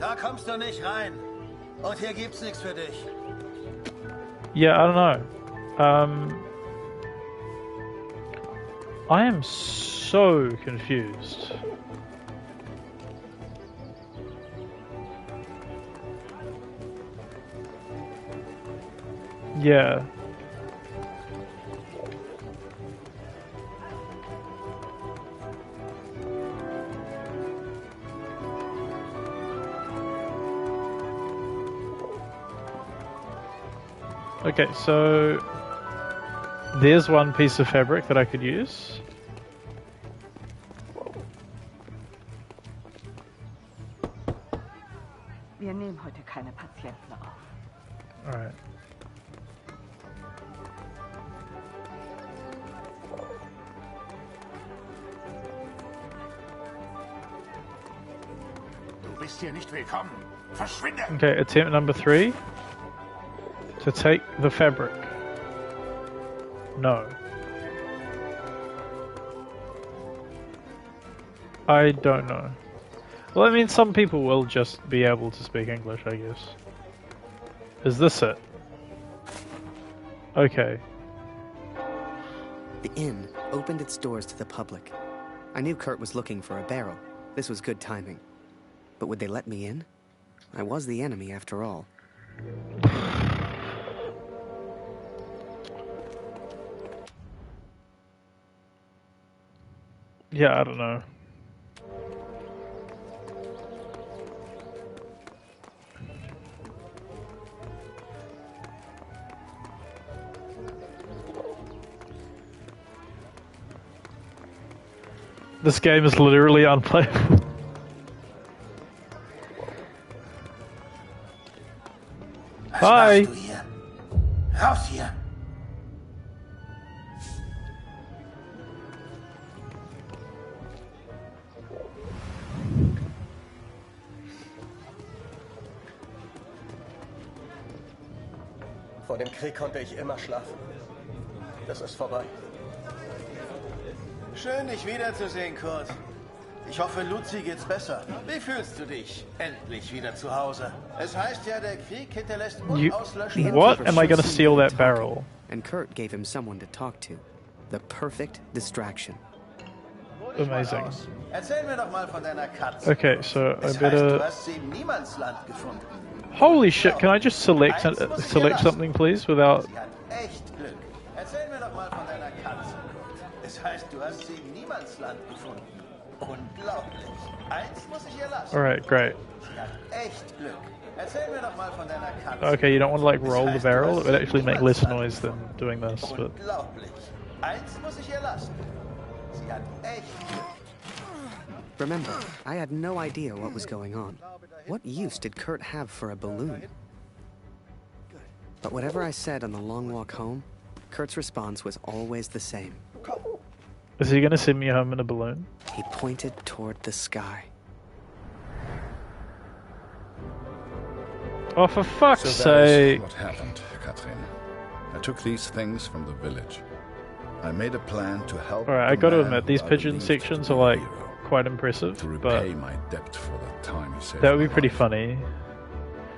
Da kommst du nicht rein. Und hier gibt's nichts für dich. Yeah, I don't know. I am so confused. Yeah. Okay, so there's one piece of fabric that I could use. Wir nehmen heute keine Patienten auf. Alright. Du bist hier nicht willkommen. Verschwinde! Okay, attempt number 3. To take the fabric. No. I don't know. Well, I mean, some people will just be able to speak English, I guess. Is this it? Okay. The inn opened its doors to the public. I knew Kurt was looking for a barrel. This was good timing. But would they let me in? I was the enemy, after all. Yeah, I don't know. This game is literally unplayable. Hi. machst du hier? Raus hier! Vor dem Krieg konnte ich immer schlafen. Das ist vorbei. Schön, dich wiederzusehen, Kurt. Ich hoffe, Luzi geht's besser. Wie fühlst du dich? Endlich wieder zu Hause. Es heißt ja, der Krieg hinterlässt unauslöschliche... What? Am I gonna steal that barrel? And Kurt gave him someone to talk to. The perfect distraction. Amazing. Erzähl mir doch mal von deiner Katze. Okay, so I Es heißt, better... du hast sie im Niemandsland gefunden. Holy shit, can I just select something, please, without... Sie hat echt Glück. Erzähl mir doch mal von deiner Katze, Kurt. Es heißt, du hast sie im Niemandsland gefunden. Unglaublich. Eins muss ich ihr lassen. Alright, great. Sie hat echt Glück. Erzähl mir doch mal von deiner Katze. Okay, you don't want to like roll the barrel? It would actually make less noise than doing this, but... Unglaublich. Eins muss ich ihr lassen. Sie hat echt Glück. Remember, I had no idea what was going on. What use did Kurt have for a balloon? But whatever I said on the long walk home, Kurt's response was always the same. Is he gonna send me home in a balloon? He pointed toward the sky. Oh, for fuck's So that sake! is what happened, Katrin. I took these things from the village. I made a plan to help. Alright, I gotta admit, these pigeon sections are like quite impressive. To but repay my debt for the time he saved that would be my pretty life. funny.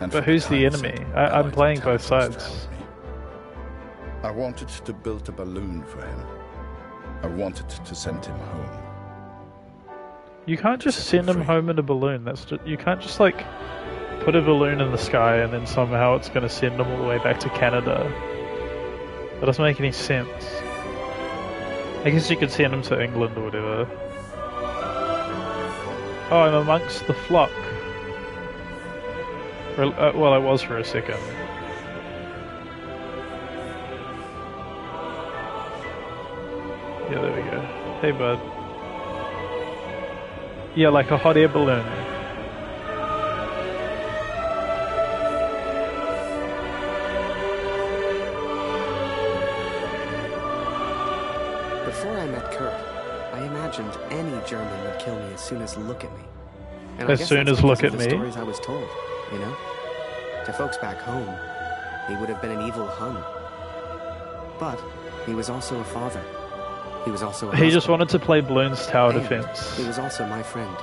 And But for who's the time he enemy? sent I'm allied playing both intelligence to sides. help me. I wanted to build a balloon for him. I wanted to send him home. You can't just send him home in a balloon. You can't just like put a balloon in the sky and then somehow it's going to send him all the way back to Canada. That doesn't make any sense. I guess you could send him to England or whatever. Oh, I'm amongst the flock. Well, I was for a second. Yeah, there we go. Hey, bud. Yeah, like a hot air balloon. Before I met Kurt, I imagined any German would kill me as soon as look at me. And As I guess soon that's as look because at of the me? stories I was told, you know? To folks back home, he would have been an evil Hun. But he was also a father. He was also a He just husband. wanted to play Bloons Tower And Defense. he was also my friend.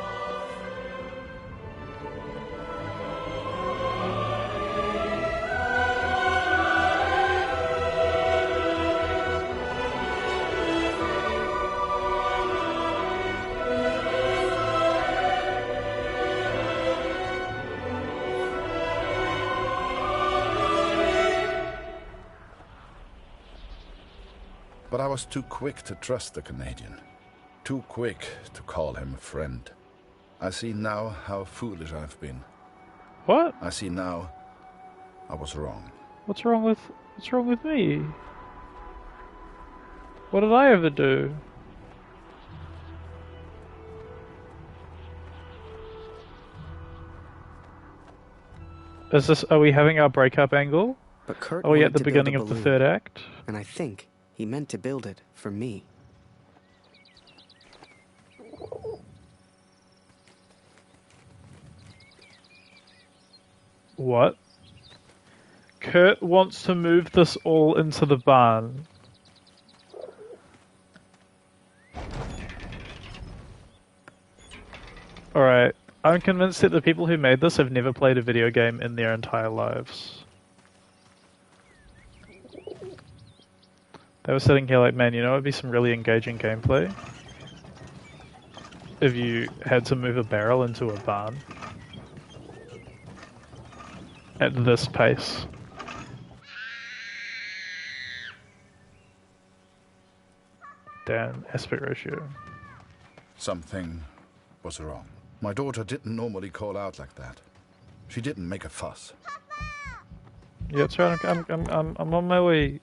But I was too quick to trust the Canadian. Too quick to call him a friend. I see now how foolish I've been. What? I see now I was wrong. What's wrong with me? What did I ever do? Are we having our breakup angle? But Kurt Are we wanted at the to build beginning a of the balloon, third act? And I think he meant to build it for me. What? Kurt wants to move this all into the barn. Alright, I'm convinced that the people who made this have never played a video game in their entire lives. They were sitting here like, man, you know, it'd be some really engaging gameplay if you had to move a barrel into a barn at this pace. Damn, aspect ratio. Something was wrong. My daughter didn't normally call out like that. She didn't make a fuss. Yeah, that's right. I'm on my way.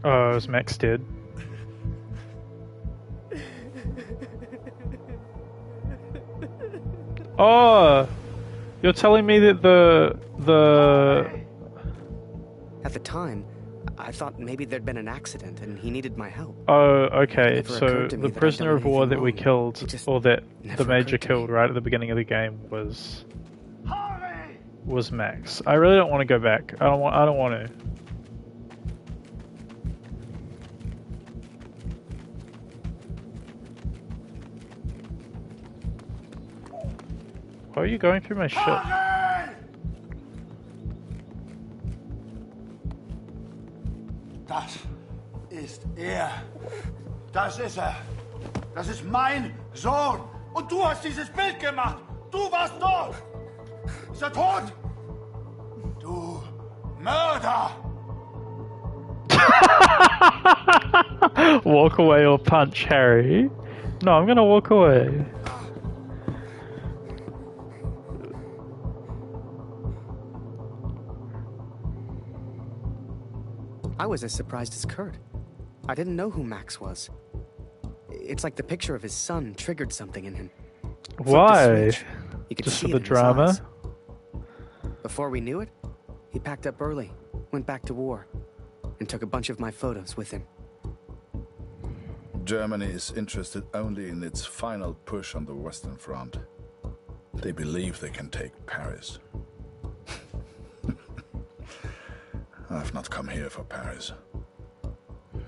Oh, is Max dead? Oh, you're telling me that the At the time, I thought maybe there'd been an accident and he needed my help. Oh, okay. It never So occurred to me the that I'd prisoner done of war anything that we wrong. killed, It just or that never the major occurred to me. killed right at the beginning of the game, was Max. I really don't want to go back. I don't want to. Why are you going through my shit? Das ist er. Das ist er. Das ist mein Sohn. Und du hast dieses Bild gemacht. Du warst dort. Ist er tot? Du Mörder. Walk away or punch Harry. No, I'm gonna walk away. I was as surprised as Kurt. I didn't know who Max was. It's like the picture of his son triggered something in him. Flipped a Why? switch. You could Just see for it the in his drama? eyes. Before we knew it, he packed up early, went back to war, and took a bunch of my photos with him. Germany is interested only in its final push on the Western Front. They believe they can take Paris. I've not come here for Paris.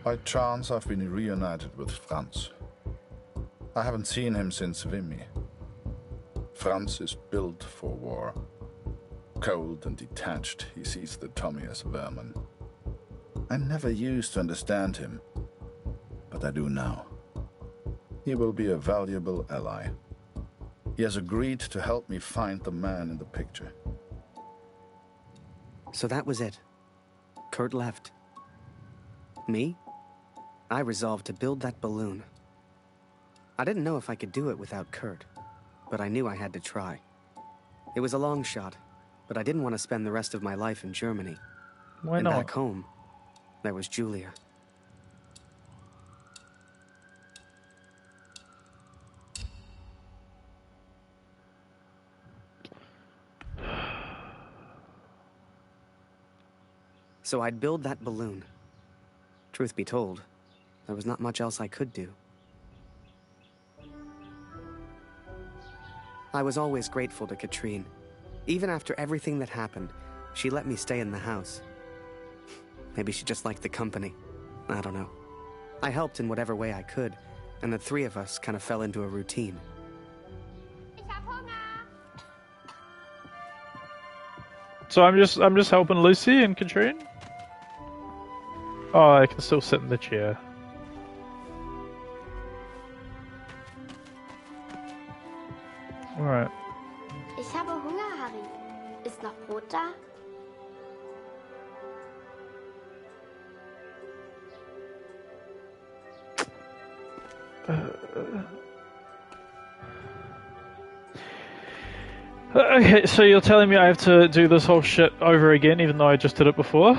By chance, I've been reunited with Franz. I haven't seen him since Vimy. Franz is built for war. Cold and detached, he sees the Tommy as vermin. I never used to understand him, but I do now. He will be a valuable ally. He has agreed to help me find the man in the picture. So that was it. Kurt left. Me? I resolved to build that balloon. I didn't know if I could do it without Kurt, but I knew I had to try. It was a long shot, but I didn't want to spend the rest of my life in Germany. Why and not? back home, there was Julia. So I'd build that balloon. Truth be told, there was not much else I could do. I was always grateful to Katrine. Even after everything that happened, she let me stay in the house. Maybe she just liked the company. I don't know. I helped in whatever way I could, and the three of us kind of fell into a routine. So I'm just helping Lucy and Katrine? Oh, I can still sit in the chair. Alright. Ich habe Hunger, Harry. Ist noch Brot da? Okay, so you're telling me I have to do this whole shit over again, even though I just did it before?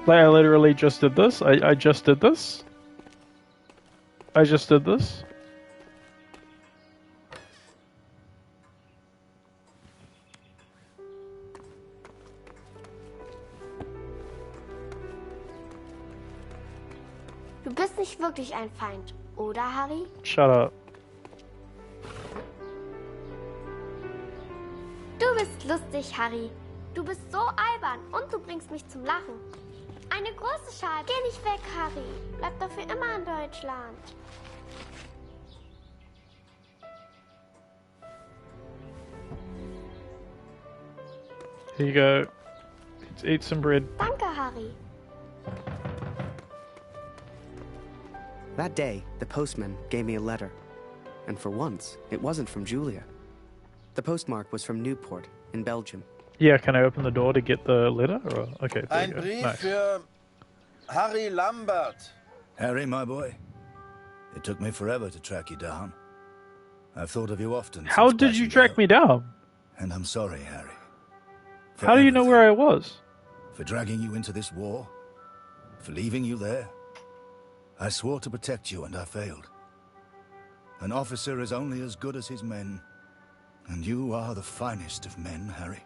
Like, I literally just did this? I just did this? I just did this? Du bist nicht wirklich ein Feind, oder, Harry? Shut up. Du bist lustig, Harry. Du bist so albern und du bringst mich zum Lachen. Eine große Schale. Geh nicht weg, Harry. Bleib doch für immer in Deutschland. Here you go. Let's eat some bread. Danke, Harry. That day, the postman gave me a letter. And for once, it wasn't from Julia. The postmark was from Newport, in Belgium. Yeah, can I open the door to get the letter? Or, okay, there Ein you go. Brief Nice. für Harry Lambert. Harry, my boy. It took me forever to track you down. I've thought of you often. How since did you Passchendaele, track me down? And I'm sorry, Harry. For How do you know where I everything. was? For dragging you into this war. For leaving you there. I swore to protect you and I failed. An officer is only as good as his men. And you are the finest of men, Harry.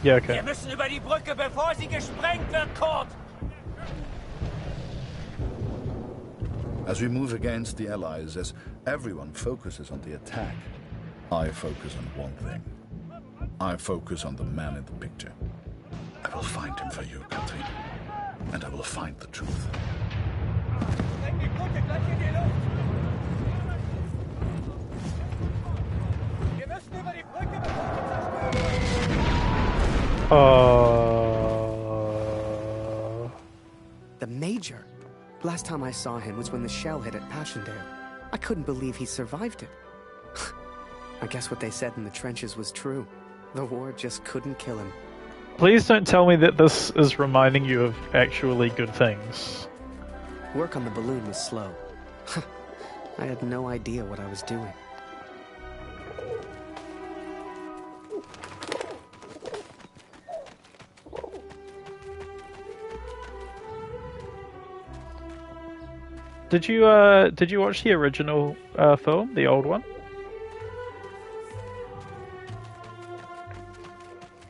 Yeah, okay. Wir müssen über die Brücke, bevor sie gesprengt wird, Kurt! As we move against the Allies, as everyone focuses on the attack, I focus on one thing. I focus on the man in the picture. I will find him for you, Katrin. And I will find the truth. Spreng die Brücke gleich in die Luft! Wir müssen über die Brücke, bevor sie zerstört wird! The Major? Last time I saw him was when the shell hit at Passchendaele. I couldn't believe he survived it. I guess what they said in the trenches was true. The war just couldn't kill him. Please don't tell me that this is reminding you of actually good things. Work on the balloon was slow. I had no idea what I was doing. Did you watch the original film, the old one?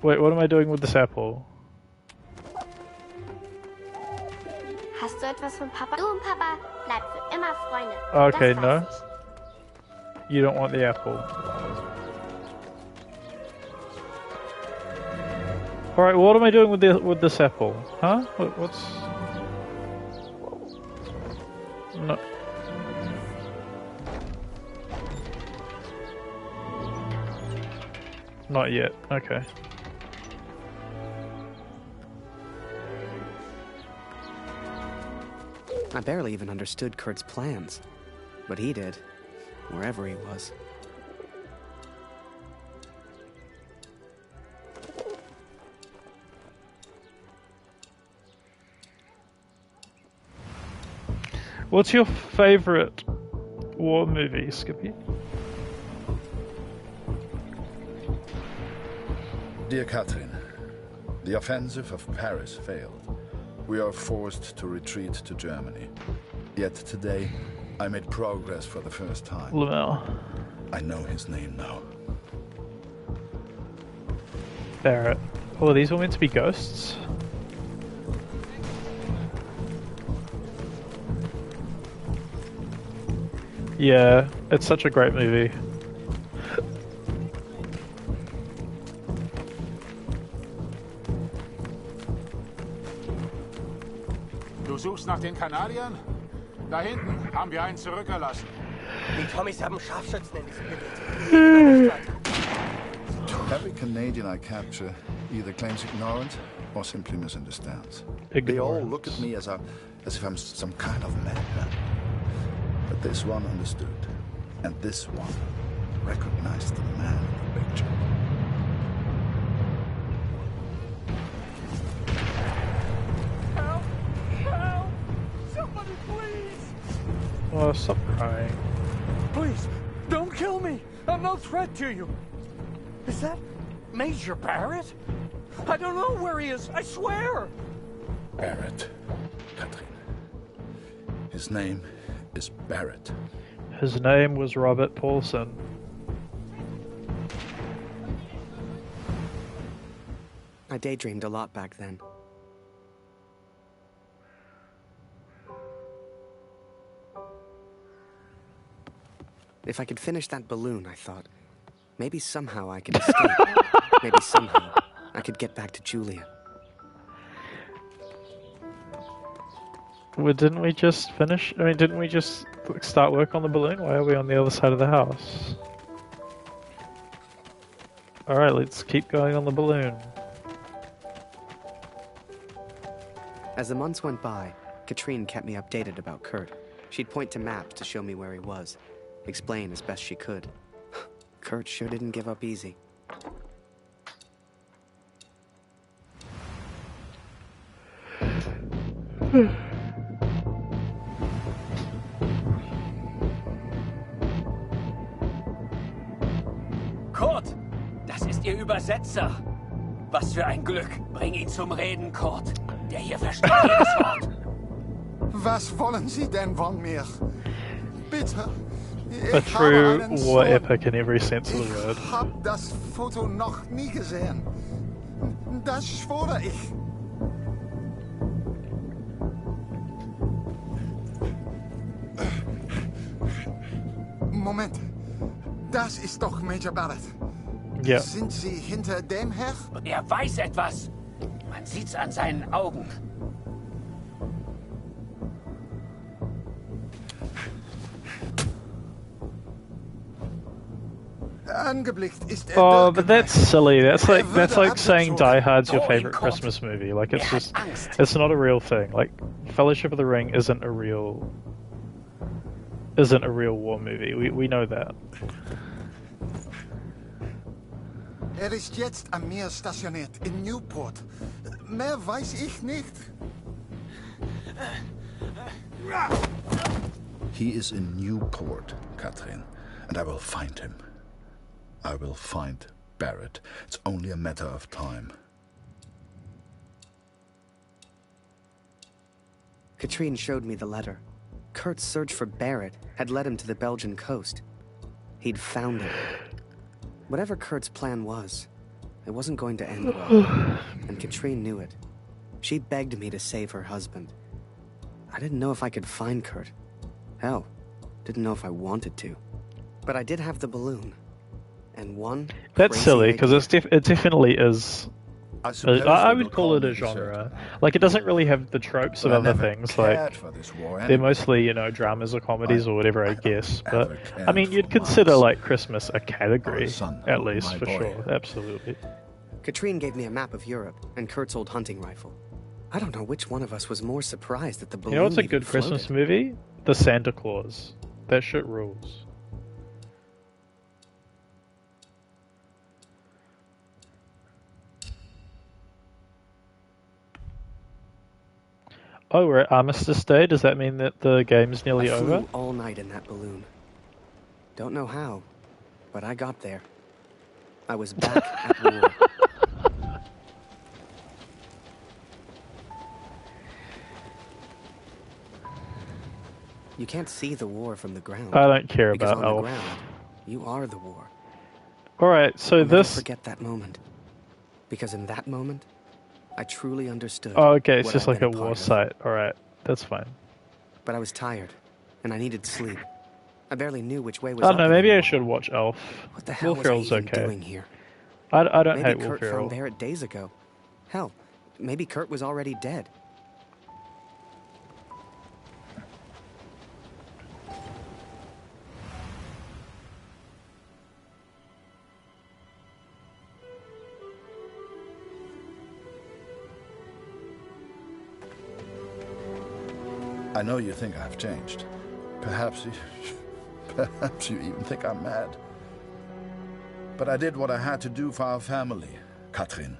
Wait, what am I doing with this apple? Hast du so etwas von Papa? Du und Papa bleibt für immer Freunde. Okay, Das no. weiß ich. You don't want the apple. Alright, what am I doing with this apple? Huh? What's... No. Not yet, okay. I barely even understood Kurt's plans, but he did, wherever he was. What's your favorite war movie, Skippy? Dear Catherine, the offensive of Paris failed. We are forced to retreat to Germany. Yet today, I made progress for the first time. Lamel. I know his name now. Barrett. Oh, these were meant to be ghosts? Yeah, it's such a great movie. Du suchst nach den Kanadiern? Da hinten haben wir einen zurückgelassen. Die Tommies haben Scharfschützen in diesem Gebiet. Every Canadian I capture either claims ignorance or simply misunderstands. They all look at me as if I'm some kind of madman. But this one understood, and this one recognized the man in the picture. Help! Help! Somebody, please! Oh, stop crying. Please, don't kill me! I'm no threat to you! Is that Major Barrett? I don't know where he is, I swear! Barrett, Catherine. His name is Barrett. His name was Robert Paulson. I daydreamed a lot back then. If I could finish that balloon, I thought, maybe somehow I could escape. Maybe somehow I could get back to Julia. Well, didn't we just finish? I mean, didn't we just start work on the balloon? Why are we on the other side of the house? Alright, let's keep going on the balloon. As the months went by, Katrine kept me updated about Kurt. She'd point to maps to show me where he was, explain as best she could. Kurt sure didn't give up easy. Kurt, das ist Ihr Übersetzer. Was für ein Glück. Bring ihn zum Reden, Kurt. Der hier versteht jedes Wort. Was wollen Sie denn von mir? Bitte. A true war epic in every sense of the word. Ich hab das Foto noch nie gesehen. Das schwöre ich. Moment. Das ist doch Major Barrett. Ja. Sind Sie hinter dem her? Er weiß etwas. Man sieht's an seinen Augen. Angeblickt ist Oh, but that's silly. That's like saying Die Hard's your favorite Christmas movie. Like it's just, it's not a real thing. Like Fellowship of the Ring isn't a real war movie. We know that. Ist jetzt am Meer stationiert in Newport. Mehr weiß ich nicht. He is in Newport, Catherine, and I will find him. I will find Barrett. It's only a matter of time. Katrine showed me the letter. Kurt's search for Barrett had led him to the Belgian coast. He'd found him. Whatever Kurt's plan was, it wasn't going to end well. And Katrine knew it. She begged me to save her husband. I didn't know if I could find Kurt. Hell, didn't know if I wanted to. But I did have the balloon. And one That's crazy silly, because idea. it definitely is. I we would will call call it a me genre. Like, it doesn't really have the tropes But of I other never things. cared Like, for this war they're anyway. mostly, you know, dramas or comedies or whatever, I guess. But ever I mean, cared you'd for consider Mars. like Christmas a category, son, at or least my for boy. sure. Absolutely. Katrine gave me a map of Europe and Kurt's old hunting rifle. I don't know which one of us was more surprised that the balloon You know what's a even good Christmas floated. movie? The Santa Claus. That shit rules. Oh, we're at Armistice Day. Does that mean that the game's nearly I flew over? all night in that balloon. Don't know how, but I got there. I was back at war. You can't see the war from the ground. I don't care because about on Elf. the ground, you are the war. Alright, so I'll never this... forget that moment. Because in that moment, I truly understood. Oh, okay, it's what just I'd like been a part war of. site. Alright, that's fine. But I was tired, and I needed sleep. I barely knew which way was I up don't know, maybe I anymore. should watch Elf. What the hell Will was I Ferrell's even okay. doing here? I don't Maybe hate Will Kurt Ferrell. found Barrett days ago. Hell, maybe Kurt was already dead. I know you think I've changed. Perhaps you even think I'm mad. But I did what I had to do for our family, Katrin.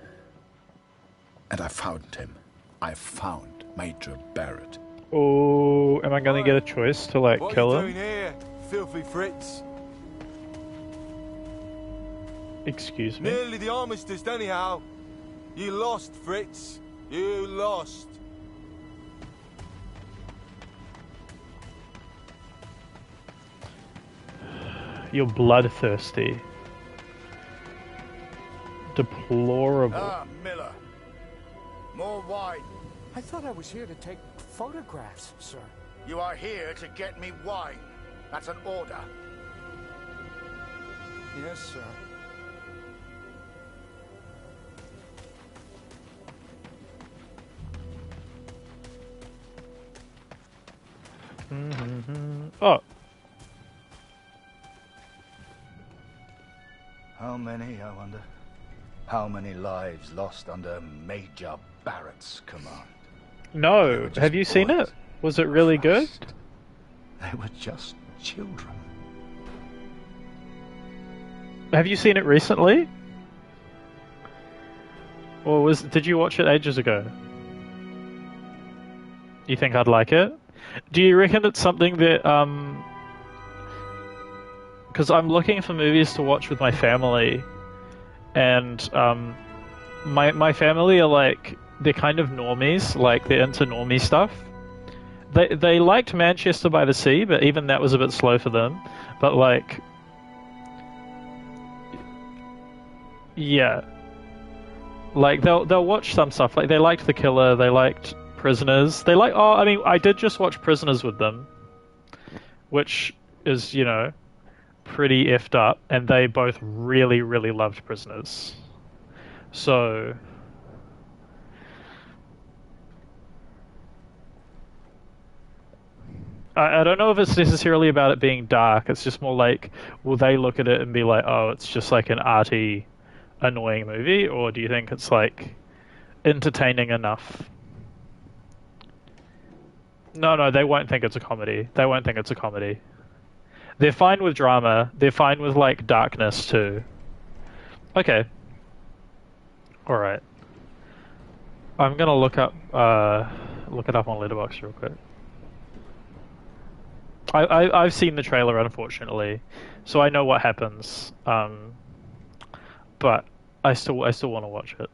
And I found him. I found Major Barrett. Oh, am I gonna get a choice to like kill What are you him? doing here, filthy Fritz? Excuse me. Nearly the armistice, anyhow. You lost, Fritz. You lost. You're bloodthirsty. Deplorable. Ah, Miller. More wine. I thought I was here to take photographs, sir. You are here to get me wine. That's an order. Yes, sir. Oh. How many, I wonder? How many lives lost under Major Barrett's command? No. Have you seen it? Was it really good? They were just children. Have you seen it recently? Or did you watch it ages ago? You think I'd like it? Do you reckon it's something that because I'm looking for movies to watch with my family, and my family are like, they're kind of normies, like they're into normie stuff. They liked Manchester by the Sea, but even that was a bit slow for them. But like, yeah, like they'll watch some stuff. Like they liked The Killer, they liked Prisoners. They like, oh, I mean, I did just watch Prisoners with them, which is, you know, pretty effed up, and they both really, really loved Prisoners. So I don't know if it's necessarily about it being dark. It's just more like, will they look at it and be like, oh, it's just like an arty, annoying movie, or do you think it's like entertaining enough? No, they won't think it's a comedy. They won't think it's a comedy. They're fine with drama. They're fine with like darkness too. Okay. All right. I'm gonna look it up on Letterboxd real quick. I've seen the trailer, unfortunately, so I know what happens. But I still want to watch it.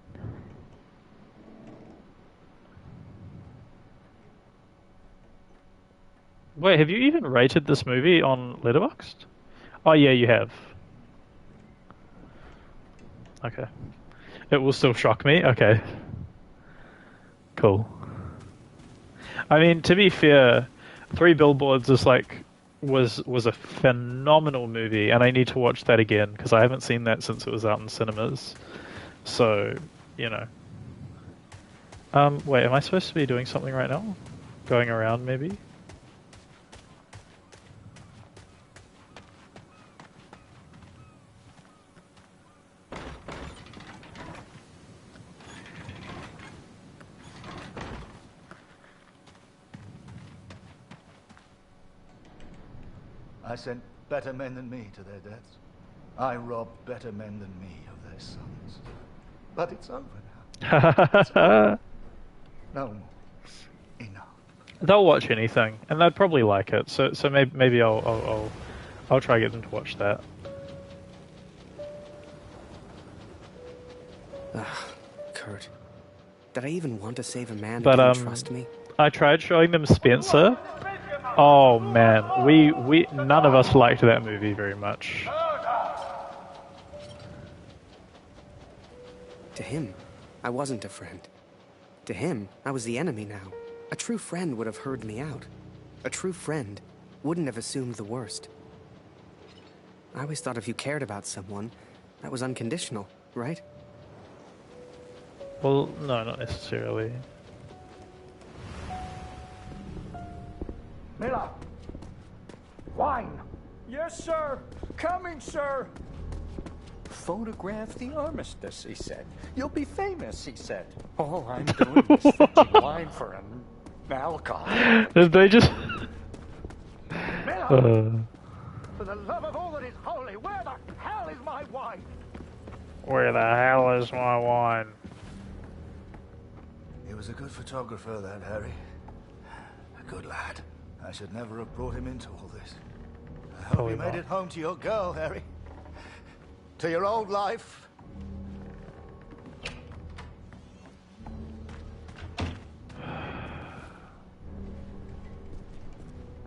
Wait, have you even rated this movie on Letterboxd? Oh yeah, you have. Okay. It will still shock me? Okay. Cool. I mean, to be fair, Three Billboards is was a phenomenal movie, and I need to watch that again because I haven't seen that since it was out in cinemas. So, you know. Wait, am I supposed to be doing something right now? Going around, maybe? I sent better men than me to their deaths. I robbed better men than me of their sons. But it's over now. It's over. No more. Enough. They'll watch anything, and they'd probably like it. So maybe I'll try to get them to watch that. Kurt, did I even want to save a man But who didn't trust me? I tried showing them Spencer. Oh man, we none of us liked that movie very much. To him, I wasn't a friend. To him, I was the enemy now. A true friend would have heard me out. A true friend wouldn't have assumed the worst. I always thought if you cared about someone, that was unconditional, right? Well, no, not necessarily. Miller! Wine! Yes, sir! Coming, sir! Photograph the armistice, he said. You'll be famous, he said. All I'm doing is fetching wine for an alcohol. Did they just... Miller! For the love of all that is holy, where the hell is my wine? Where the hell is my wine? He was a good photographer, that Harry. A good lad. I should never have brought him into all this. I hope Probably you made not. it home to your girl, Harry. To your old life.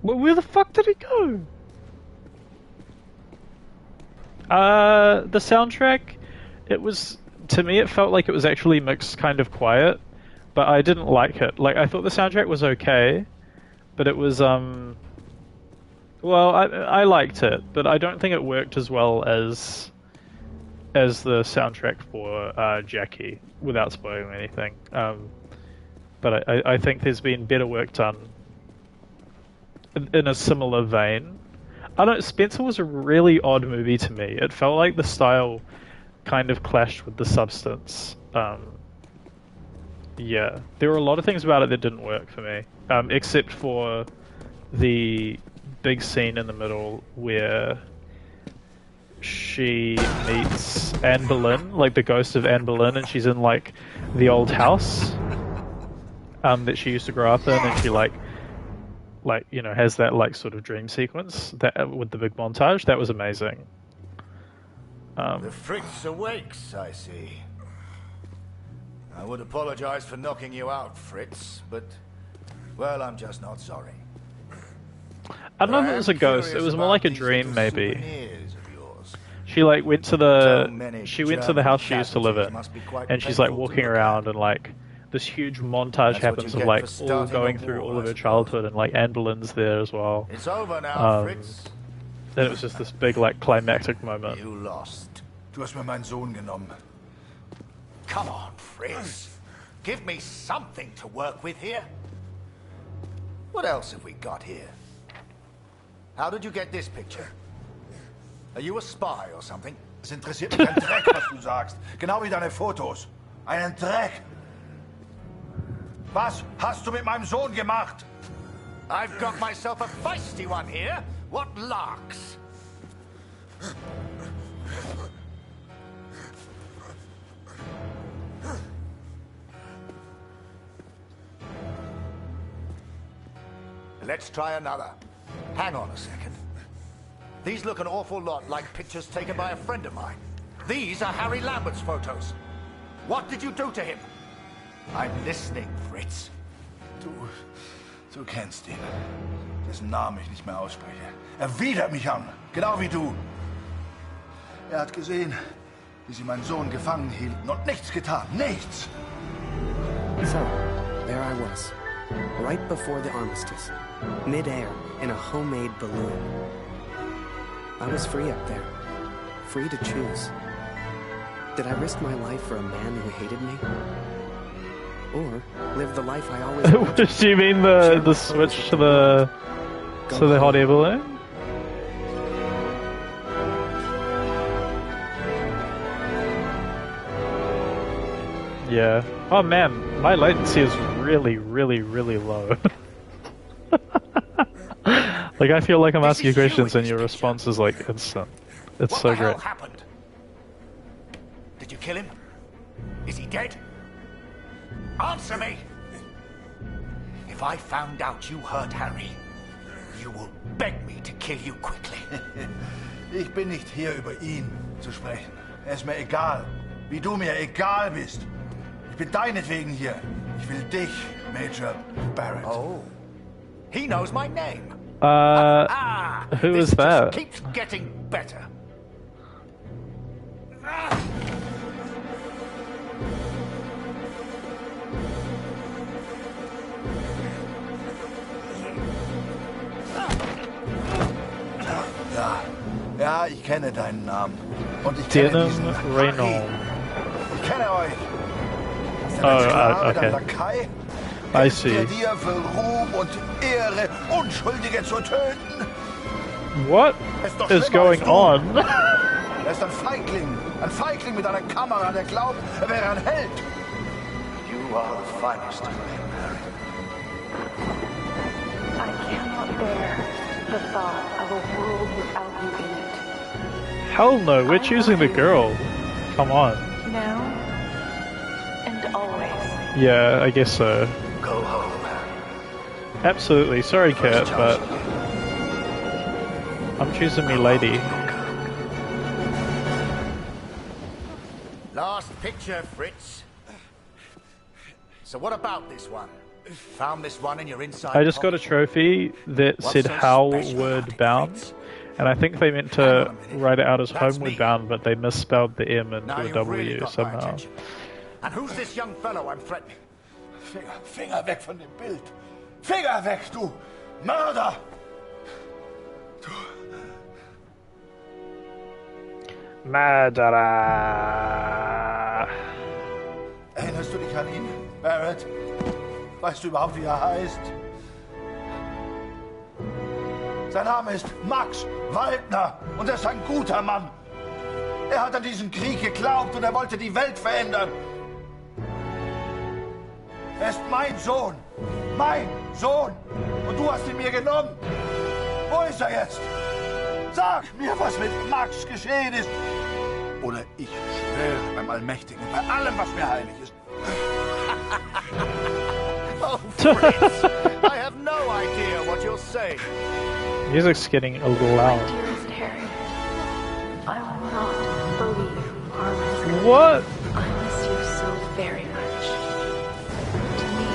Well, where the fuck did he go? The soundtrack, it was, to me it felt like it was actually mixed kind of quiet, but I didn't like it. Like, I thought the soundtrack was okay, but it was, well, I liked it, but I don't think it worked as well as the soundtrack for Jackie, without spoiling anything. But I think there's been better work done in a similar vein. I don't. Spencer was a really odd movie to me. It felt like the style kind of clashed with the substance. Yeah, there were a lot of things about it that didn't work for me, except for the big scene in the middle where she meets Anne Boleyn, like the ghost of Anne Boleyn, and she's in like the old house that she used to grow up in, and she like you know, has that like sort of dream sequence that with the big montage. That was amazing. The Fritz awakes, I see. I would apologize for knocking you out, Fritz, but, well, I'm just not sorry. I don't know if it was a ghost. It was more like a dream, maybe. She like went to the house she used to live in, and she's like walking around, and like this huge montage happens of like all going through all of her childhood, and like Anne Boleyn's there as well. It's over now, Fritz. Then it was just this big like climactic moment. You lost. Du hast mir meinen Sohn genommen. Come on, Fritz. Give me something to work with here. What else have we got here? How did you get this picture? Are you a spy or something? Es interessiert mich ein Dreck, was du sagst. Genau wie deine Fotos. Einen Dreck. Was hast du mit meinem Sohn gemacht? I've got myself a feisty one here. What larks? Let's try another. Hang on a second. These look an awful lot like pictures taken by a friend of mine. These are Harry Lambert's photos. What did you do to him? I'm listening, Fritz. Du kennst ihn. Dessen Namen ich nicht mehr ausspreche. Er widert mich an, genau wie du. Er hat gesehen, wie sie meinen Sohn gefangen hielten und nichts getan. Nichts! So, there I was, right before the armistice, mid-air, in a homemade balloon. I was free up there, free to choose. Did I risk my life for a man who hated me? Or live the life I always wanted? Do you mean the switch to the hot air balloon? Yeah. Oh man, my latency is really, really, really low. Like I feel like I'm asking you questions and your response is like instant. It's so great. What happened? Did you kill him? Is he dead? Answer me! If I found out you hurt Harry, you will beg me to kill you quickly. Ich bin nicht hier, über ihn zu sprechen. Ist mir egal, wie du mir egal bist. Ich bin deinetwegen hier. Ich will dich, Major Barrett. Oh, he knows my name. Who is that? This keeps getting better. Ja, ich kenne deinen Namen. Und ich kenne diesen Retold. Ich kenne euch. Oh, okay. Lakai? I see. Dir für Ruhm und Ehre, Unschuldige zu töten? What is going on? Er ist ein Feigling mit einer Kamera, der glaubt, er wäre ein Held. You are the finest of men, Harry. I cannot bear the thought of a world without you in it. Hell no, we're choosing the girl. Come on. Now and always. Yeah, I guess so. Go home, Harry. Absolutely. Sorry, Kurt, but I'm choosing me lady. Last picture, Fritz. So what about this one? Found this one in your inside I just got a trophy that said Howard Bound, and I think they meant to write it out as Homeward Bound, but they misspelled the M into a W somehow. And who's this young fellow I'm threatening? Finger weg von dem Bild. Finger weg, du Mörder! Murderer! Erinnerst du dich an ihn, Barrett? Weißt du überhaupt, wie er heißt? Sein Name ist Max Waldner und er ist ein guter Mann. Er hat an diesen Krieg geglaubt und er wollte die Welt verändern. Er ist mein Sohn. Mein Sohn. Und du hast ihn mir genommen. Wo ist er jetzt? Sag mir, was mit Max geschehen ist. Oder ich schwöre beim Allmächtigen, bei allem, was mir heilig ist. Oh, Fritz, I have no idea what you're saying. Music's getting a little loud. My dearest Harry, I will not believe harm has come. What? I miss you so very much. To me,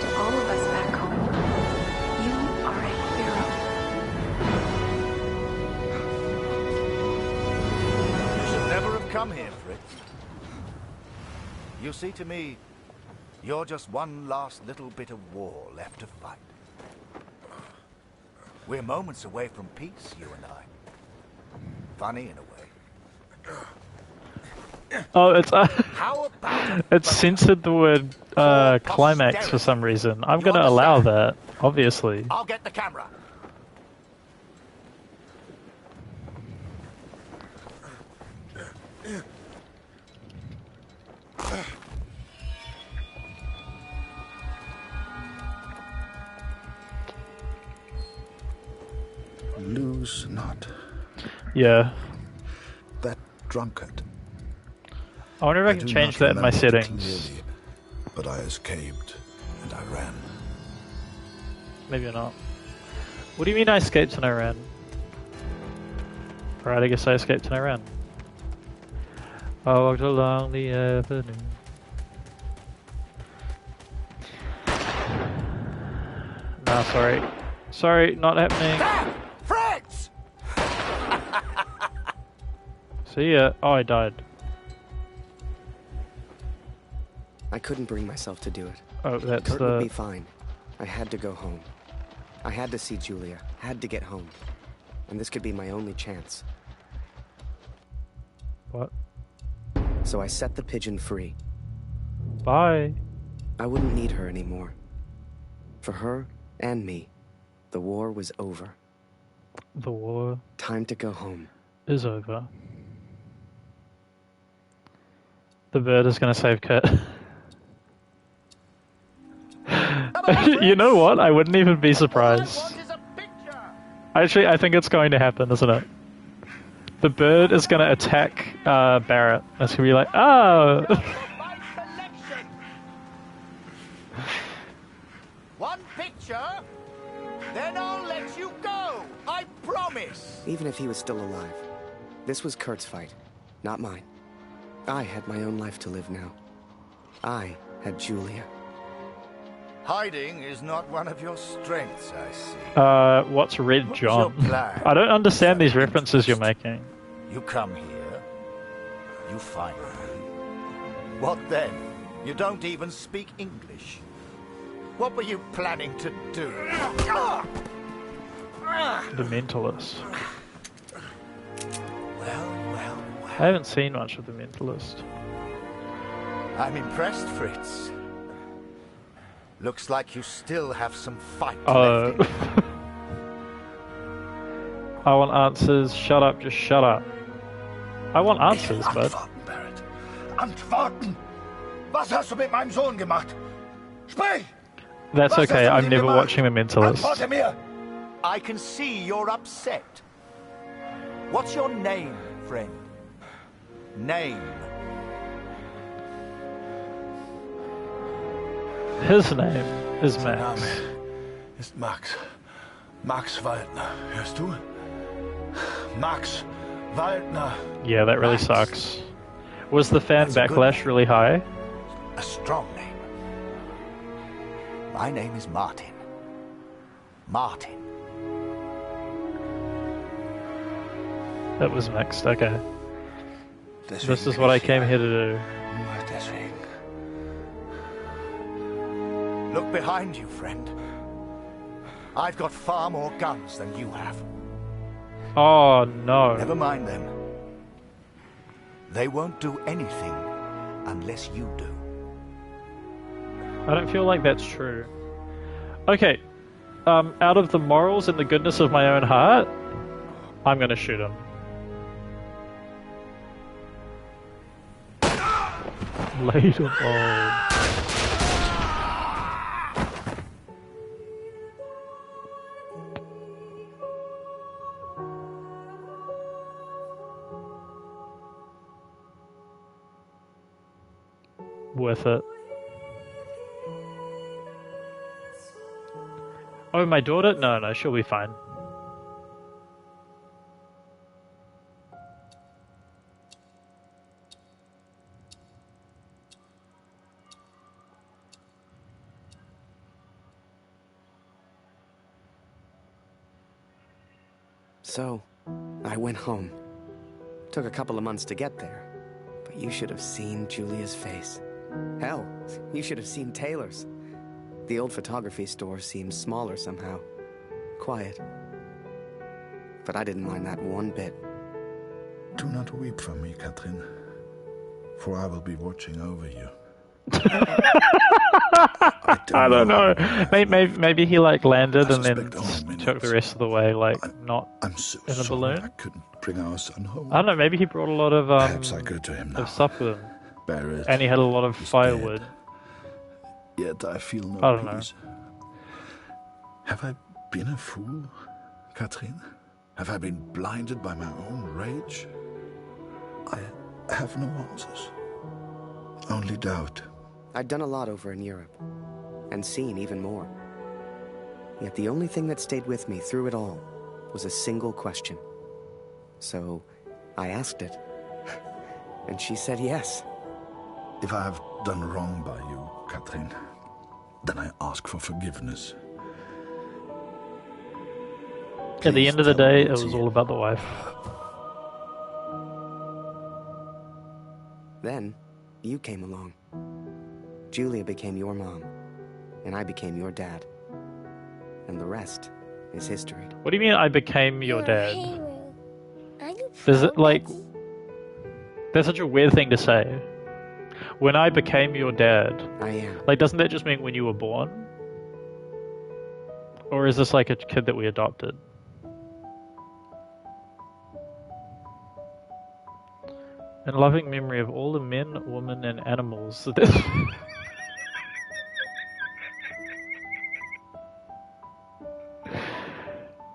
to all of us back home, you are a hero. You should never have come here, Fritz. You see, to me, you're just one last little bit of war left to fight. We're moments away from peace, you and I. Funny in a way. Oh, it's censored the word climax for some reason. I'm gonna allow that, obviously. I'll get the camera. Lose not. Yeah. That drunkard. I wonder if I can change that in my settings. Clearly, but I escaped and I ran. Maybe not. What do you mean I escaped and I ran? Right, I guess I escaped and I ran. I walked along the avenue. No, sorry. Sorry, not happening. Fritz! See ya. Oh, I died. I couldn't bring myself to do it. Oh, that's Kurt the... would be fine. I had to go home. I had to see Julia. Had to get home. And this could be my only chance. What? So I set the pigeon free. Bye. I wouldn't need her anymore. For her and me, the war was over. The war... Time to go home. is over. The bird is gonna save Kurt. You know what? I wouldn't even be surprised. Actually, I think it's going to happen, isn't it? The bird is gonna attack Barrett. It's gonna be like, oh! One picture, then I'll let you go. I promise. Even if he was still alive, this was Kurt's fight, not mine. I had my own life to live now. I had Julia. Hiding is not one of your strengths, I see. What's Red John? your plan? I don't understand these references you're making. You come here, you find me. What then? You don't even speak English. What were you planning to do? The Mentalist. Well. I haven't seen much of The Mentalist. I'm impressed, Fritz. Looks like you still have some fight Oh. left in you. I want answers. Shut up, just shut up. I want answers, bud. Antworten, Barrett. Antworten! Was hast du mit meinem Sohn gemacht? Sprich! That's Was okay, hast du mit I'm ihm never gemacht? watching The Mentalist. Antworte mir! I can see you're upset. What's your name, friend? Name. His name is Sein Max. Name ist Max. Max Waldner. Hörst du? Max Waldner. Yeah, that really Max. sucks. Was the fan That's a good backlash name. really high? A strong name. My name is Martin. Martin. That was mixed, okay. Deswegen This is bin what I ich came here to do. Nur deswegen. Look behind you, friend. I've got far more guns than you have. Oh no. Never mind them. They won't do anything unless you do. I don't feel like that's true. Okay. Out of the morals and the goodness of my own heart, I'm gonna shoot him. Later on. Worth it. Oh, my daughter? No, she'll be fine. So, I went home. Took a couple of months to get there. But you should have seen Julia's face. Hell, you should have seen Taylor's. The old photography store seemed smaller somehow. Quiet. But I didn't mind that one bit. Do not weep for me, Katrin, for I will be watching over you. I don't know. Maybe he like landed and then took the rest of the way like not so in a balloon. I couldn't bring our son home. I don't know. Maybe he brought a lot of Perhaps I go to him now. of stuff with him, Barrett and he had a lot of is firewood. Yet I feel no I don't know. peace. Have I been a fool, Katrin? Have I been blinded by my own rage? I have no answers. Only doubt. I'd done a lot over in Europe, and seen even more. Yet the only thing that stayed with me through it all was a single question. So, I asked it. And she said yes. If I have done wrong by you, Katrin, then I ask for forgiveness. At the end of the day, it was all about the wife. Then, you came along. Julia became your mom, and I became your dad. And the rest is history. What do you mean I became your dad? Are you Is proud, it like... Daddy? That's such a weird thing to say. When I became your dad. I am. Like, doesn't that just mean when you were born? Or is this like a kid that we adopted? In loving memory of all the men, women, and animals that...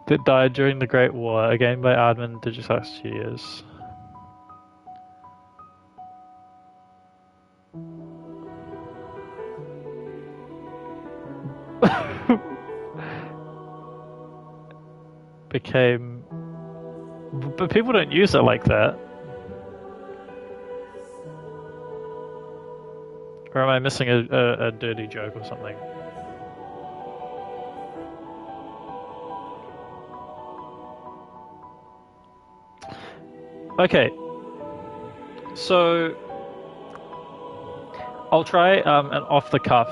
that died during the Great War, a game by Aardman Digital Studios. Became... But people don't use it like that. Or am I missing a dirty joke or something? Okay. So... I'll try an off-the-cuff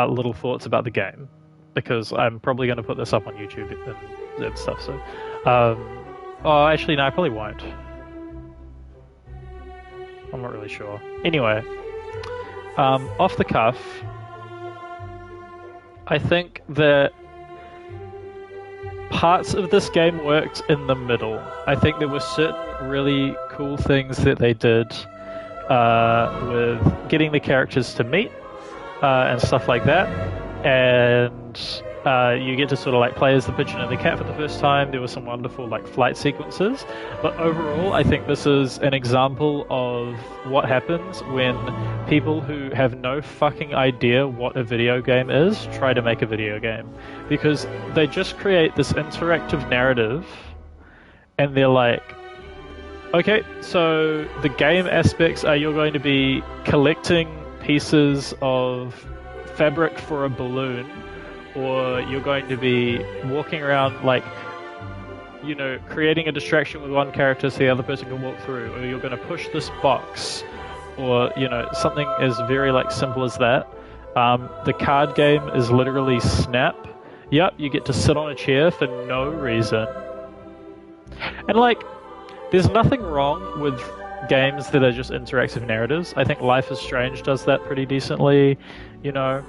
little thoughts about the game. Because I'm probably going to put this up on YouTube and stuff, so... oh, actually, no, I probably won't. I'm not really sure. Anyway, off the cuff, I think that parts of this game worked in the middle. I think there were certain really cool things that they did with getting the characters to meet and stuff like that. And you get to sort of like play as the pigeon and the cat for the first time. There were some wonderful like flight sequences, but overall I think this is an example of what happens when people who have no fucking idea what a video game is try to make a video game, because they just create this interactive narrative and they're like, okay, so the game aspects are you're going to be collecting pieces of fabric for a balloon, or you're going to be walking around, like, you know, creating a distraction with one character so the other person can walk through, or you're going to push this box, or, you know, something as very, like, simple as that. The card game is literally Snap. Yep, you get to sit on a chair for no reason. And, like, there's nothing wrong with games that are just interactive narratives. I think Life is Strange does that pretty decently, you know.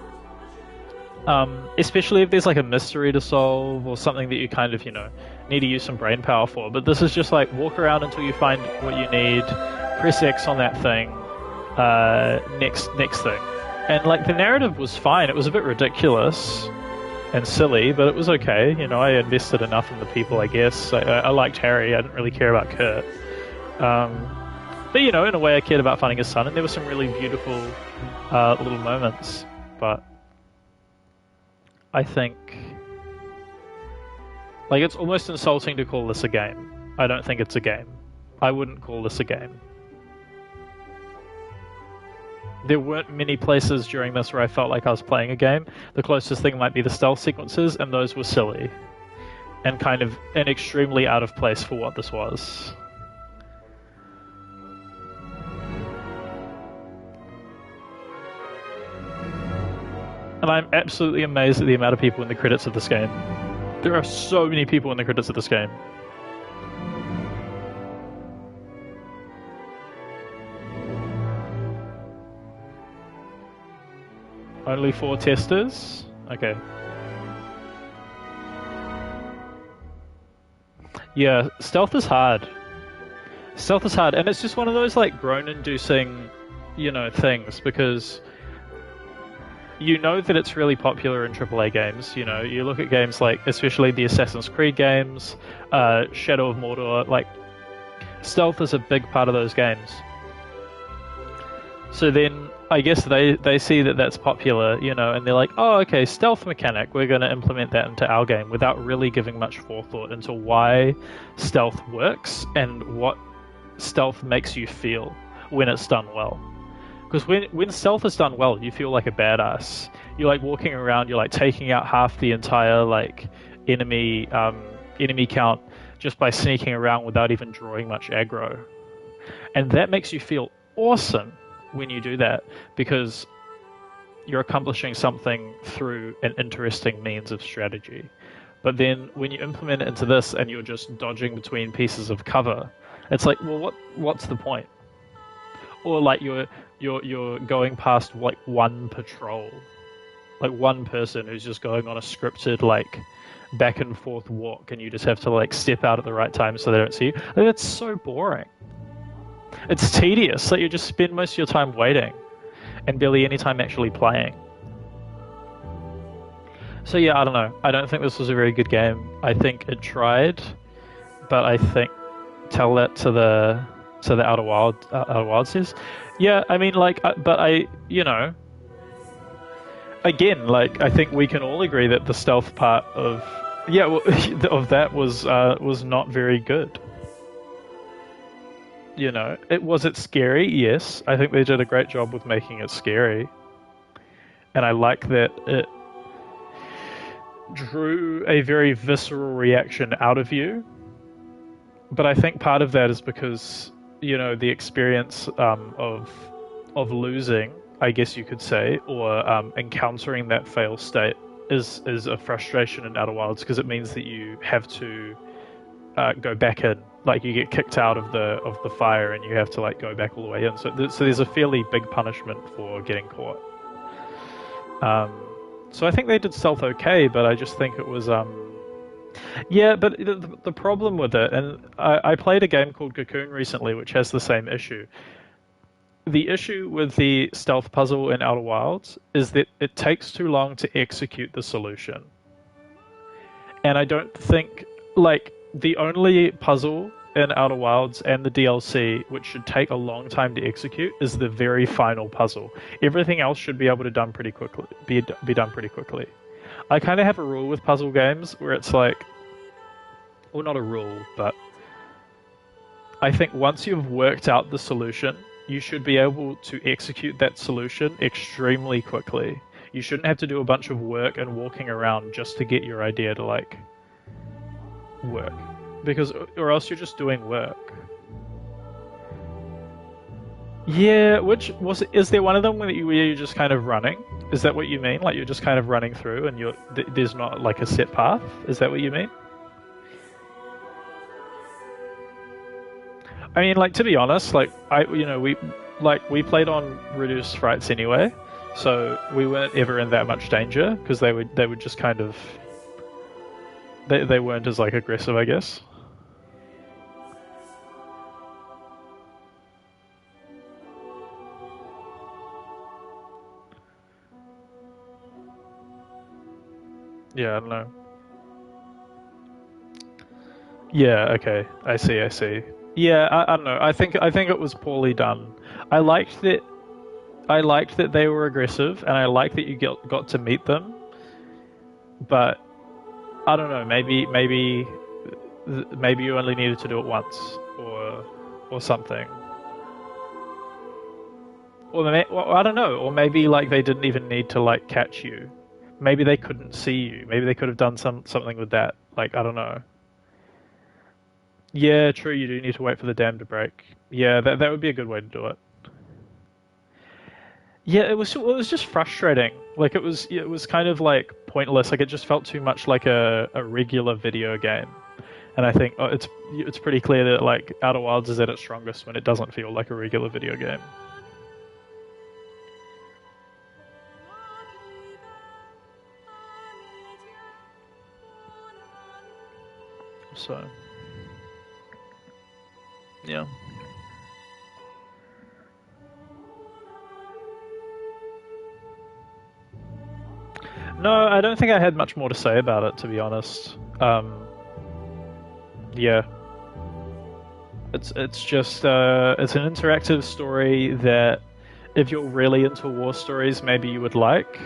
Especially if there's like a mystery to solve or something that you kind of, you know, need to use some brain power for. But this is just like walk around until you find what you need, press X on that thing, next thing. And like the narrative was fine. It was a bit ridiculous and silly, but it was okay. You know, I invested enough in the people, I guess. I liked Harry. I didn't really care about Kurt. But you know, in a way I cared about finding his son, and there were some really beautiful little moments. But I think, like, it's almost insulting to call this a game. I don't think it's a game. I wouldn't call this a game. There weren't many places during this where I felt like I was playing a game. The closest thing might be the stealth sequences, and those were silly. And kind of and extremely out of place for what this was. And I'm absolutely amazed at the amount of people in the credits of this game. There are so many people in the credits of this game. Only 4 testers? Okay. Yeah, stealth is hard. Stealth is hard, and it's just one of those like groan-inducing, you know, things, because you know that it's really popular in AAA games. You know, you look at games like, especially the Assassin's Creed games, Shadow of Mordor, like, stealth is a big part of those games. So then, I guess they see that that's popular, you know, and they're like, oh, okay, stealth mechanic, we're going to implement that into our game, without really giving much forethought into why stealth works and what stealth makes you feel when it's done well. Because when stealth is done well, you feel like a badass. You're like walking around, you're like taking out half the entire like enemy count just by sneaking around without even drawing much aggro. And that makes you feel awesome when you do that, because you're accomplishing something through an interesting means of strategy. But then when you implement it into this and you're just dodging between pieces of cover, it's like, well, what's the point? Or like you're going past like one patrol, like one person who's just going on a scripted like back and forth walk, and you just have to like step out at the right time so they don't see you. Like, that's so boring. It's tedious. Like you just spend most of your time waiting, and barely any time actually playing. So yeah, I don't know. I don't think this was a very good game. I think it tried, but I think tell that to the Outer Wilds says. Yeah, I mean, like, but again, like, I think we can all agree that the stealth part of of that was not very good. You know, was it scary? Yes, I think they did a great job with making it scary, and I like that it drew a very visceral reaction out of you. But I think part of that is because, you know, the experience of losing, I guess you could say, or encountering that fail state is a frustration in Outer Wilds, because it means that you have to go back in. Like, you get kicked out of the fire and you have to like go back all the way in. So there's a fairly big punishment for getting caught. So I think they did stealth okay, but I just think it was yeah, but the problem with it, and I played a game called Cocoon recently, which has the same issue. The issue with the stealth puzzle in Outer Wilds is that it takes too long to execute the solution. And I don't think, like, the only puzzle in Outer Wilds and the DLC which should take a long time to execute is the very final puzzle. Everything else should be able to done pretty quickly. Be done pretty quickly. I kind of have a rule with puzzle games where it's like, well, not a rule, but I think once you've worked out the solution, you should be able to execute that solution extremely quickly. You shouldn't have to do a bunch of work and walking around just to get your idea to like work, because or else you're just doing work. Yeah, is there one of them where you're just kind of running? Is that what you mean? Like you're just kind of running through and there's not like a set path? Is that what you mean? I mean, like, to be honest, like we played on reduced frights anyway, so we weren't ever in that much danger because they would just kind of they weren't as like aggressive, I guess. Yeah, I don't know. Yeah, okay. I see. Yeah, I don't know. I think it was poorly done. I liked that they were aggressive, and I liked that you got to meet them. But I don't know. Maybe you only needed to do it once, or something. Or I don't know. Or maybe like they didn't even need to like catch you. Maybe they couldn't see you. Maybe they could have done something with that. Like, I don't know. Yeah, true, you do need to wait for the dam to break. Yeah, that would be a good way to do it. Yeah, it was just frustrating. Like, it was kind of like pointless. Like, it just felt too much like a regular video game. And I think it's pretty clear that like Outer Wilds is at its strongest when it doesn't feel like a regular video game. So, yeah. No, I don't think I had much more to say about it, to be honest. Yeah. It's just it's an interactive story that if you're really into war stories, maybe you would like.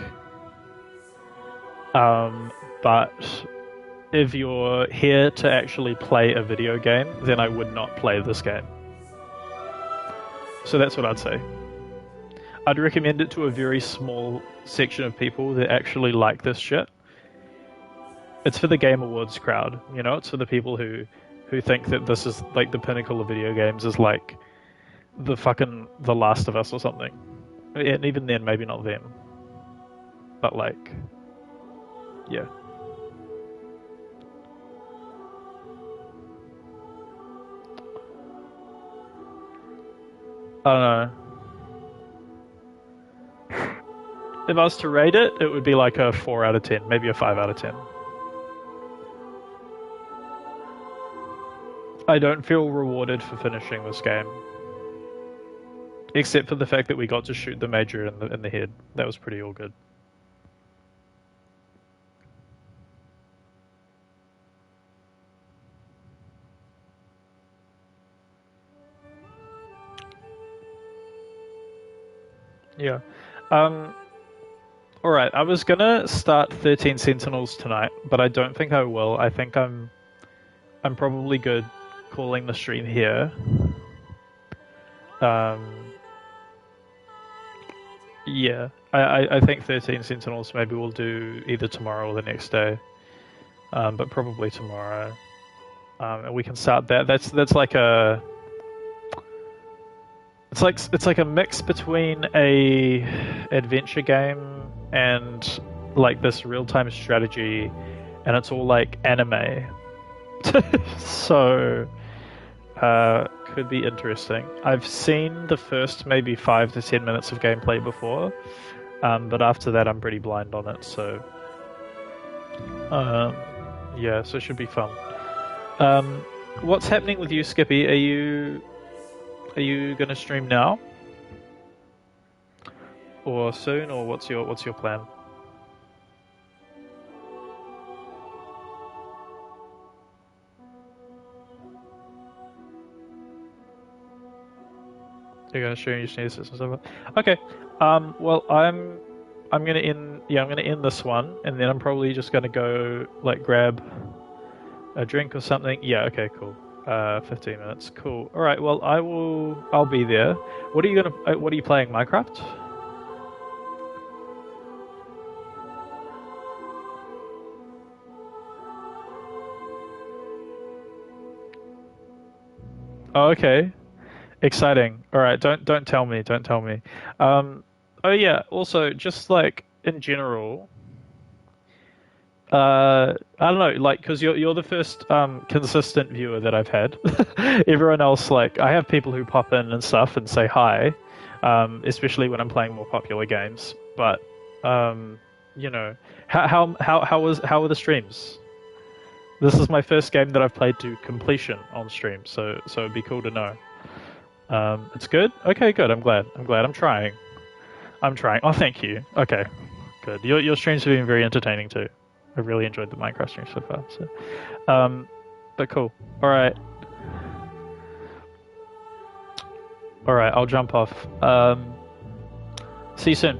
But if you're here to actually play a video game, then I would not play this game. So that's what I'd say. I'd recommend it to a very small section of people that actually like this shit. It's for the Game Awards crowd, you know? It's for the people who think that this is like the pinnacle of video games, is like the fucking The Last of Us or something. And even then, maybe not them. but like, yeah. I don't know. If I was to rate it, it would be like a 4 out of 10, maybe a 5 out of 10. I don't feel rewarded for finishing this game. Except for the fact that we got to shoot the Major in the head. That was pretty all good. Yeah. Alright, I was gonna start 13 Sentinels tonight, but I don't think I will. I think I'm probably good calling the stream here. Yeah. I think 13 Sentinels maybe we'll do either tomorrow or the next day. But probably tomorrow. And we can start that. That's like a... It's like a mix between a adventure game and like this real-time strategy, and it's all like anime. So could be interesting. I've seen the first maybe 5 to 10 minutes of gameplay before, but after that I'm pretty blind on it, so yeah, so it should be fun. What's happening with you, Skippy? Are you gonna stream now? Or soon, or what's your plan? You're gonna stream your sneezes and stuff. Okay. Well, I'm gonna end this one, and then I'm probably just gonna go like grab a drink or something. Yeah. Okay. Cool. 15 minutes. Cool. All right. Well, I'll be there. What are you playing? Minecraft? Oh, okay. Exciting. All right. Don't tell me. Don't tell me. Oh yeah. Also, just like in general, I don't know, like, because you're the first consistent viewer that I've had. Everyone else, like, I have people who pop in and stuff and say hi, especially when I'm playing more popular games. But you know, how were the streams? This is my first game that I've played to completion on stream, so it'd be cool to know. It's good. Okay, good. I'm glad. I'm trying. Oh, thank you. Okay, good. Your streams have been very entertaining too. I've really enjoyed the Minecraft stream so far. So, but cool. All right. I'll jump off. See you soon.